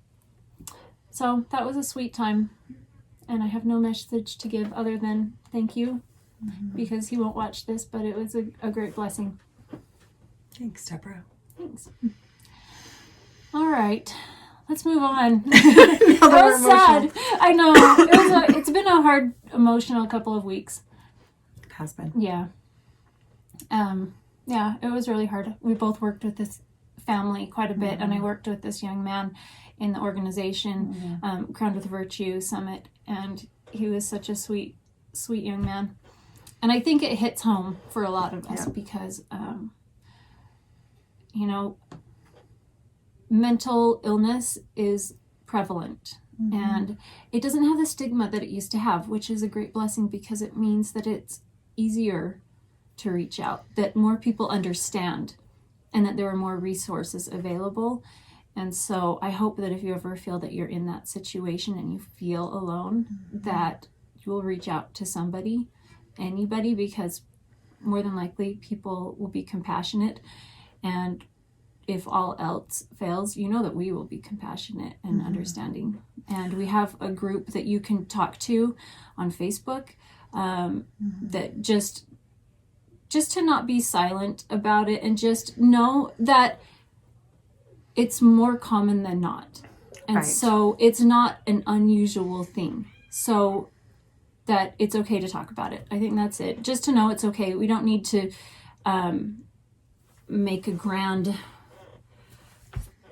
So that was a sweet time. And I have no message to give other than thank you, because he won't watch this, but it was a great blessing. Thanks, Deborah. Thanks. All right, let's move on. That was sad. I know. It's been a hard, emotional couple of weeks. It has been. Yeah. Yeah, it was really hard. We both worked with this family quite a bit, and I worked with this young man in the organization, Crowned with Virtue Summit, and he was such a sweet, sweet young man. And I think it hits home for a lot of us because, mental illness is prevalent, and it doesn't have the stigma that it used to have, which is a great blessing, because it means that it's easier to reach out, that more people understand, and that there are more resources available. And so I hope that if you ever feel that you're in that situation and you feel alone, that you will reach out to somebody, anybody, because more than likely people will be compassionate. And if all else fails, you know that we will be compassionate and understanding. And we have a group that you can talk to on Facebook, that just to not be silent about it, and just know that it's more common than not. And so it's not an unusual thing. So that it's okay to talk about it. I think that's it. Just to know it's okay. We don't need to make a grand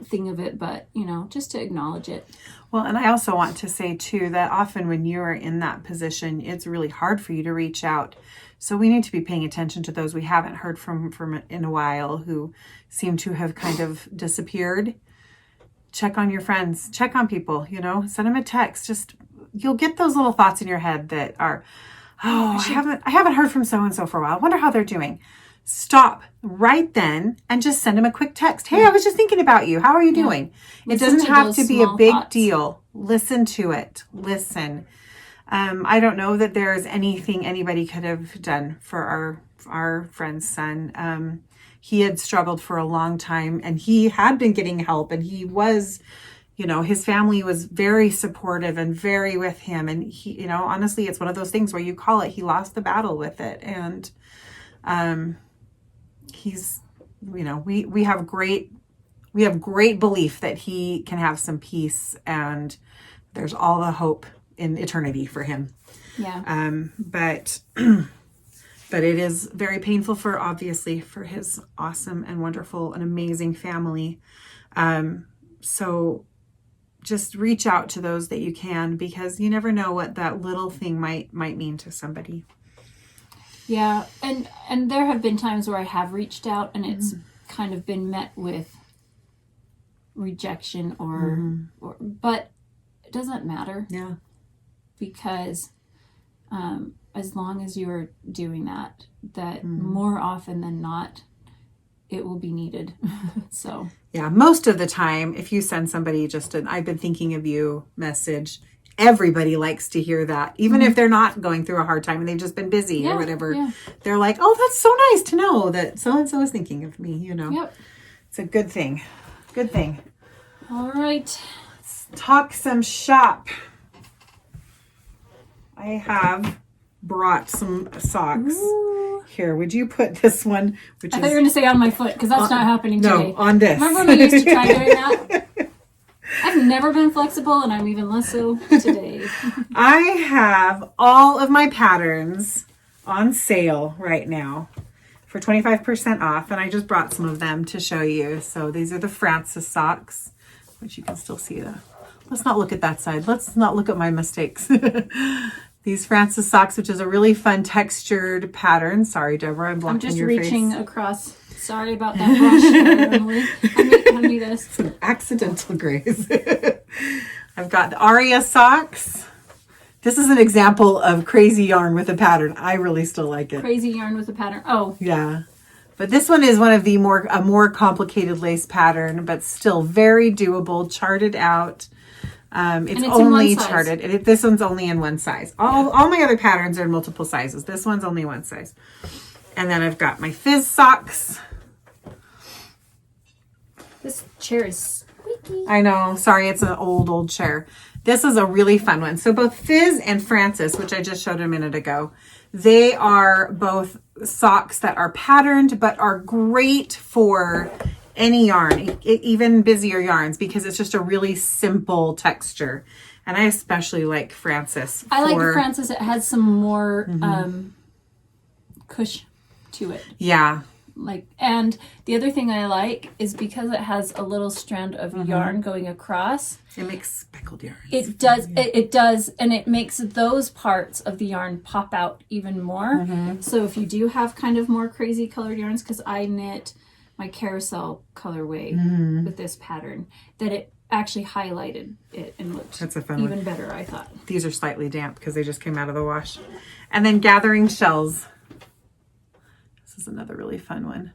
thing of it, but just to acknowledge it. Well, and I also want to say too that often when you are in that position, it's really hard for you to reach out. So we need to be paying attention to those we haven't heard from in a while, who seem to have kind of disappeared. Check on your friends, check on people, send them a text. Just, you'll get those little thoughts in your head that are, I haven't heard from so-and-so for a while. I wonder how they're doing. Stop right then and just send them a quick text. Hey, I was just thinking about you. How are you doing? It doesn't have to be a big deal. Listen to it. Listen. I don't know that there's anything anybody could have done for our friend's son. He had struggled for a long time, and he had been getting help, and he was his family was very supportive and very with him. And he, honestly, it's one of those things where you call it, he lost the battle with it. And he's, we have great belief that he can have some peace, and there's all the hope in eternity for him. Yeah. But it is very painful for his awesome and wonderful and amazing family. So just reach out to those that you can, because you never know what that little thing might mean to somebody. Yeah. And there have been times where I have reached out and it's kind of been met with rejection or but it doesn't matter. Yeah. Because as long as you're doing that more often than not, it will be needed. So yeah, most of the time, if you send somebody just an "I've been thinking of you" message, everybody likes to hear that, even if they're not going through a hard time and they've just been busy or whatever. Yeah. They're like, "Oh, that's so nice to know that so and so is thinking of me." Yep. It's a good thing. Good thing. All right, let's talk some shop. I have brought some socks. Ooh. Here, would you put this one? I thought you were going to say on my foot, because that's not happening today. No, on this. Remember when we used to try doing that? I've never been flexible, and I'm even less so today. I have all of my patterns on sale right now for 25% off, and I just brought some of them to show you. So these are the Francis socks, which you can still see. Let's not look at that side. Let's not look at my mistakes. These Francis socks, which is a really fun textured pattern. Sorry, Deborah, I'm blocking your face. I'm just reaching across. Sorry about that brush there, Emily. Hand me this. It's an accidental graze. I've got the Aria socks. This is an example of crazy yarn with a pattern. I really still like it. Crazy yarn with a pattern. Oh. Yeah. But this one is one of the more complicated lace pattern, but still very doable, charted out. It's only charted. This one's only in one size. All my other patterns are in multiple sizes. This one's only one size. And then I've got my Fizz socks. This chair is squeaky. I know. Sorry, it's an old chair. This is a really fun one. So both Fizz and Francis, which I just showed a minute ago, they are both socks that are patterned, but are great for any yarn, even busier yarns, because it's just a really simple texture. And I especially like Francis. I like Francis. It has some more cush to it. Yeah. And the other thing I like is because it has a little strand of yarn going across. It makes speckled yarns. It does. It does. And it makes those parts of the yarn pop out even more. So if you do have kind of more crazy colored yarns, because I knit my carousel colorway with this pattern, that it actually highlighted it and looked even better, I thought. These are slightly damp because they just came out of the wash. And then Gathering Shells. This is another really fun one.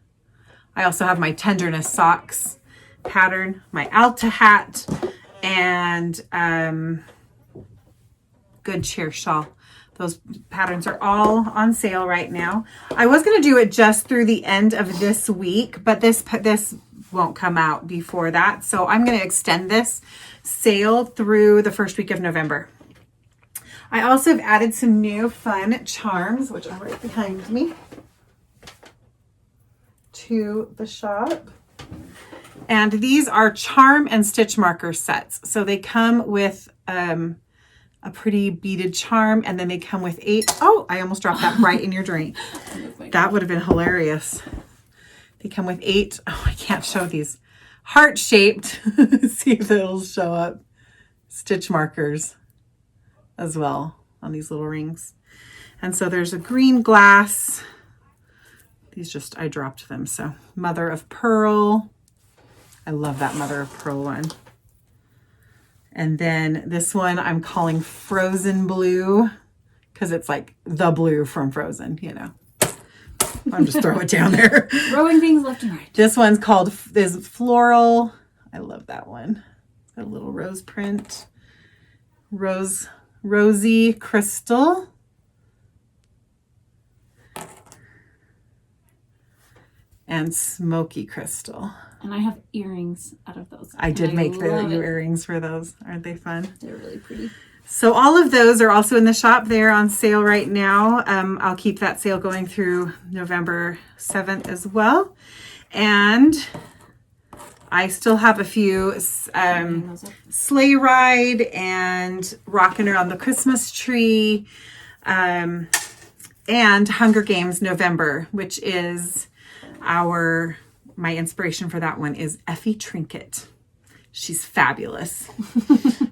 I also have my Tenderness socks pattern, my Alta hat, and Good Cheer shawl. Those patterns are all on sale right now. I was going to do it just through the end of this week, but this won't come out before that. So I'm going to extend this sale through the first week of November. I also have added some new fun charms, which are right behind me, to the shop. And these are charm and stitch marker sets. So they come with a pretty beaded charm, and then they come with 8. Oh, I almost dropped that right in your drink. That would have been hilarious. They come with 8. Oh, I can't show these. Heart-shaped. See if it'll show up. Stitch markers as well on these little rings. And so there's a green glass. These I dropped them. So Mother of Pearl. I love that Mother of Pearl one. And then this one I'm calling Frozen Blue, because it's like the blue from Frozen, I'm just throwing it down there. Throwing things left and right. This one's called is Floral. I love that one. A little rose print. Rosy Crystal. and smoky crystal. And I have earrings out of those. I did make the earrings for those. Aren't they fun? They're really pretty. So all of those are also in the shop. They're on sale right now. I'll keep that sale going through November 7th as well. And I still have a few Sleigh Ride and Rockin' Around the Christmas Tree and Hunger Games November, which is my inspiration for that one is Effie Trinket. She's fabulous.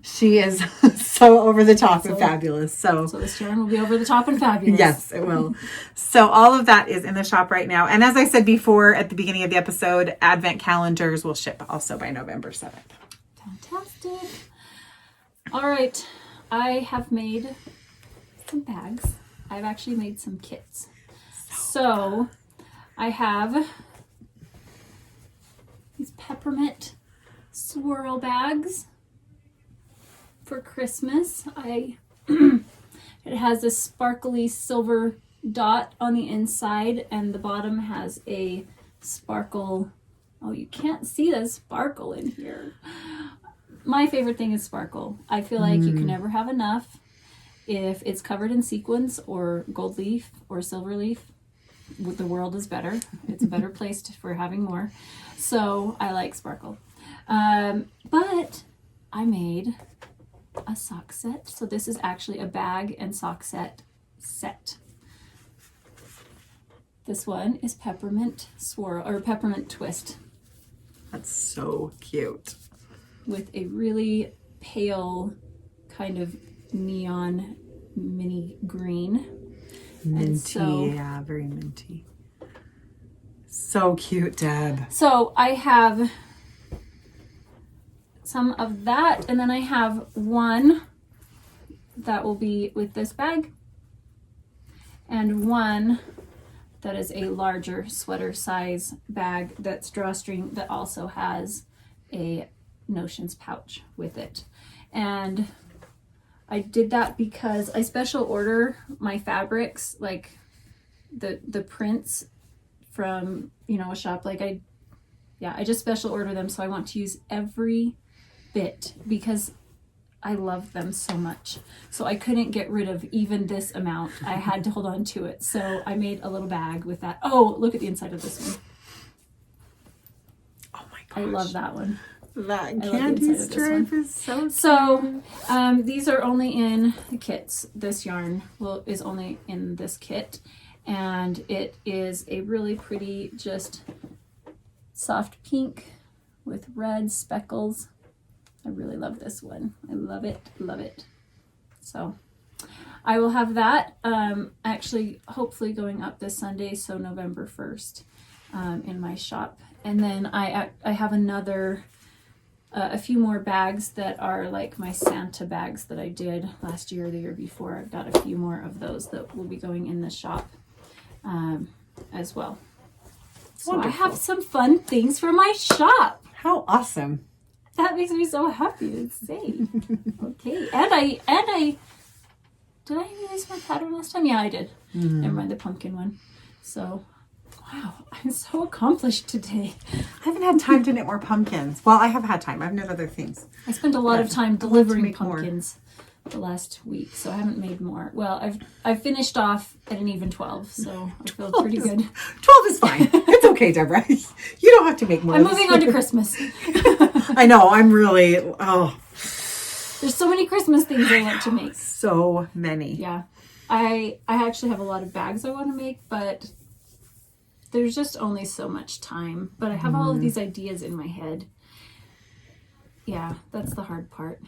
She is so over the top and fabulous. So this yarn will be over the top and fabulous. Yes, it will. So all of that is in the shop right now. And as I said before at the beginning of the episode, advent calendars will ship also by November 7th. Fantastic. All right. I have made some bags. I've actually made some kits. So I have these peppermint swirl bags for Christmas. It has a sparkly silver dot on the inside, and the bottom has a sparkle. Oh, you can't see the sparkle in here. My favorite thing is sparkle. I feel like you can never have enough. If it's covered in sequins or gold leaf or silver leaf, the world is better. It's a better place for having more. So I like sparkle. But I made a sock set. So this is actually a bag and sock set. This one is peppermint swirl or peppermint twist. That's so cute. With a really pale kind of neon mini green. Minty, yeah, very minty. So cute, Deb. So I have some of that, and then I have one that will be with this bag, and one that is a larger sweater size bag that's drawstring that also has a notions pouch with it. And I did that because I special order my fabrics, like the prints from, a shop. I just special order them. So I want to use every bit because I love them so much. So I couldn't get rid of even this amount. I had to hold on to it. So I made a little bag with that. Oh, look at the inside of this one. Oh my gosh. I love that one. That candy stripe is so cute. So these are only in the kits. This yarn is only in this kit. And it is a really pretty, just soft pink with red speckles. I really love this one. I love it, love it. So I will have that actually hopefully going up this Sunday, so November 1st in my shop. And then I have a few more bags that are like my Santa bags that I did last year or the year before. I've got a few more of those that will be going in the shop as well. So wonderful. I have some fun things for my shop. How awesome. That makes me so happy to say. Okay. And I did I use my pattern last time? Yeah, I did. Never mind the pumpkin one. So, wow, I'm so accomplished today. I haven't had time to knit more pumpkins. Well, I have had time. I've knit other things. I spent a lot of time delivering pumpkins the last week, so I haven't made more. Well, I've finished off at an even 12, so I feel pretty good. 12 is fine. It's okay, Deborah. You don't have to make more. I'm moving on to Christmas. I know. I'm really, There's so many Christmas things I want to make. So many. Yeah. I actually have a lot of bags I want to make, but there's just only so much time. But I have all of these ideas in my head. Yeah, that's the hard part.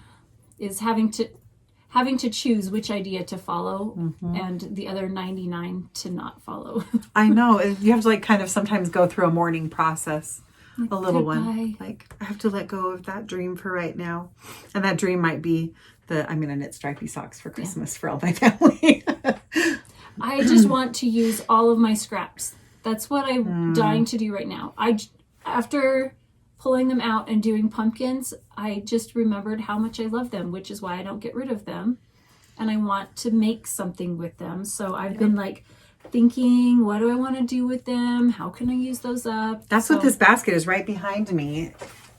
Is having to choose which idea to follow and the other 99 to not follow. I know. You have to kind of sometimes go through a mourning process. A little one. Like, I have to let go of that dream for right now. And that dream might be I'm going to knit stripy socks for Christmas for all my family. I just want to use all of my scraps. That's what I'm dying to do right now. After pulling them out and doing pumpkins, I just remembered how much I love them, which is why I don't get rid of them. And I want to make something with them. So I've been thinking, what do I want to do with them? How can I use those up? That's what this basket is right behind me.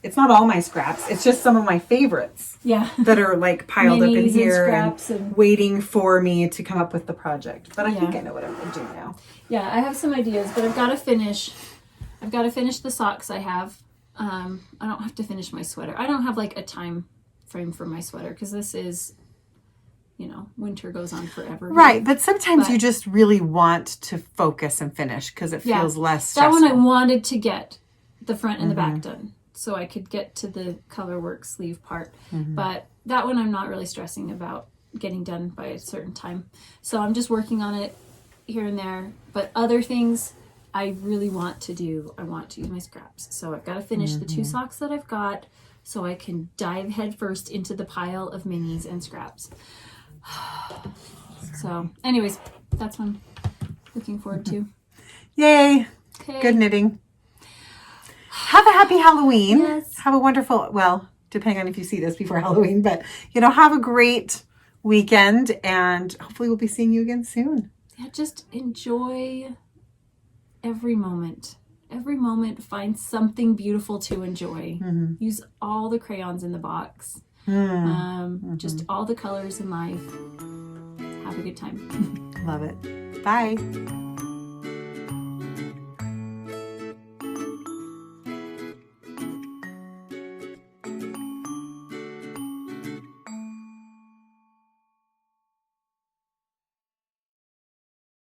It's not all my scraps. It's just some of my favorites. Yeah. That are like piled up in Minis here and waiting for me to come up with the project. But I think I know what I'm going to do now. Yeah, I have some ideas, but I've got to finish the socks I have. I don't have to finish my sweater. I don't have like a time frame for my sweater because this is, winter goes on forever. Right, but sometimes you just really want to focus and finish because it feels less stressful. That one I wanted to get the front and the back done so I could get to the color work sleeve part. But that one I'm not really stressing about getting done by a certain time. So I'm just working on it here and there. But other things I really want to do, I want to use my scraps. So I've got to finish the 2 socks that I've got so I can dive headfirst into the pile of minis and scraps. So anyways, that's what I'm looking forward to. Yay! Okay. Good knitting. Have a happy Halloween. Yes. Have a wonderful, well, depending on if you see this before Halloween, but, have a great weekend and hopefully we'll be seeing you again soon. Yeah, just enjoy every moment. Every moment, find something beautiful to enjoy. Use all the crayons in the box. Just all the colors in life. Have a good time. Love it. Bye.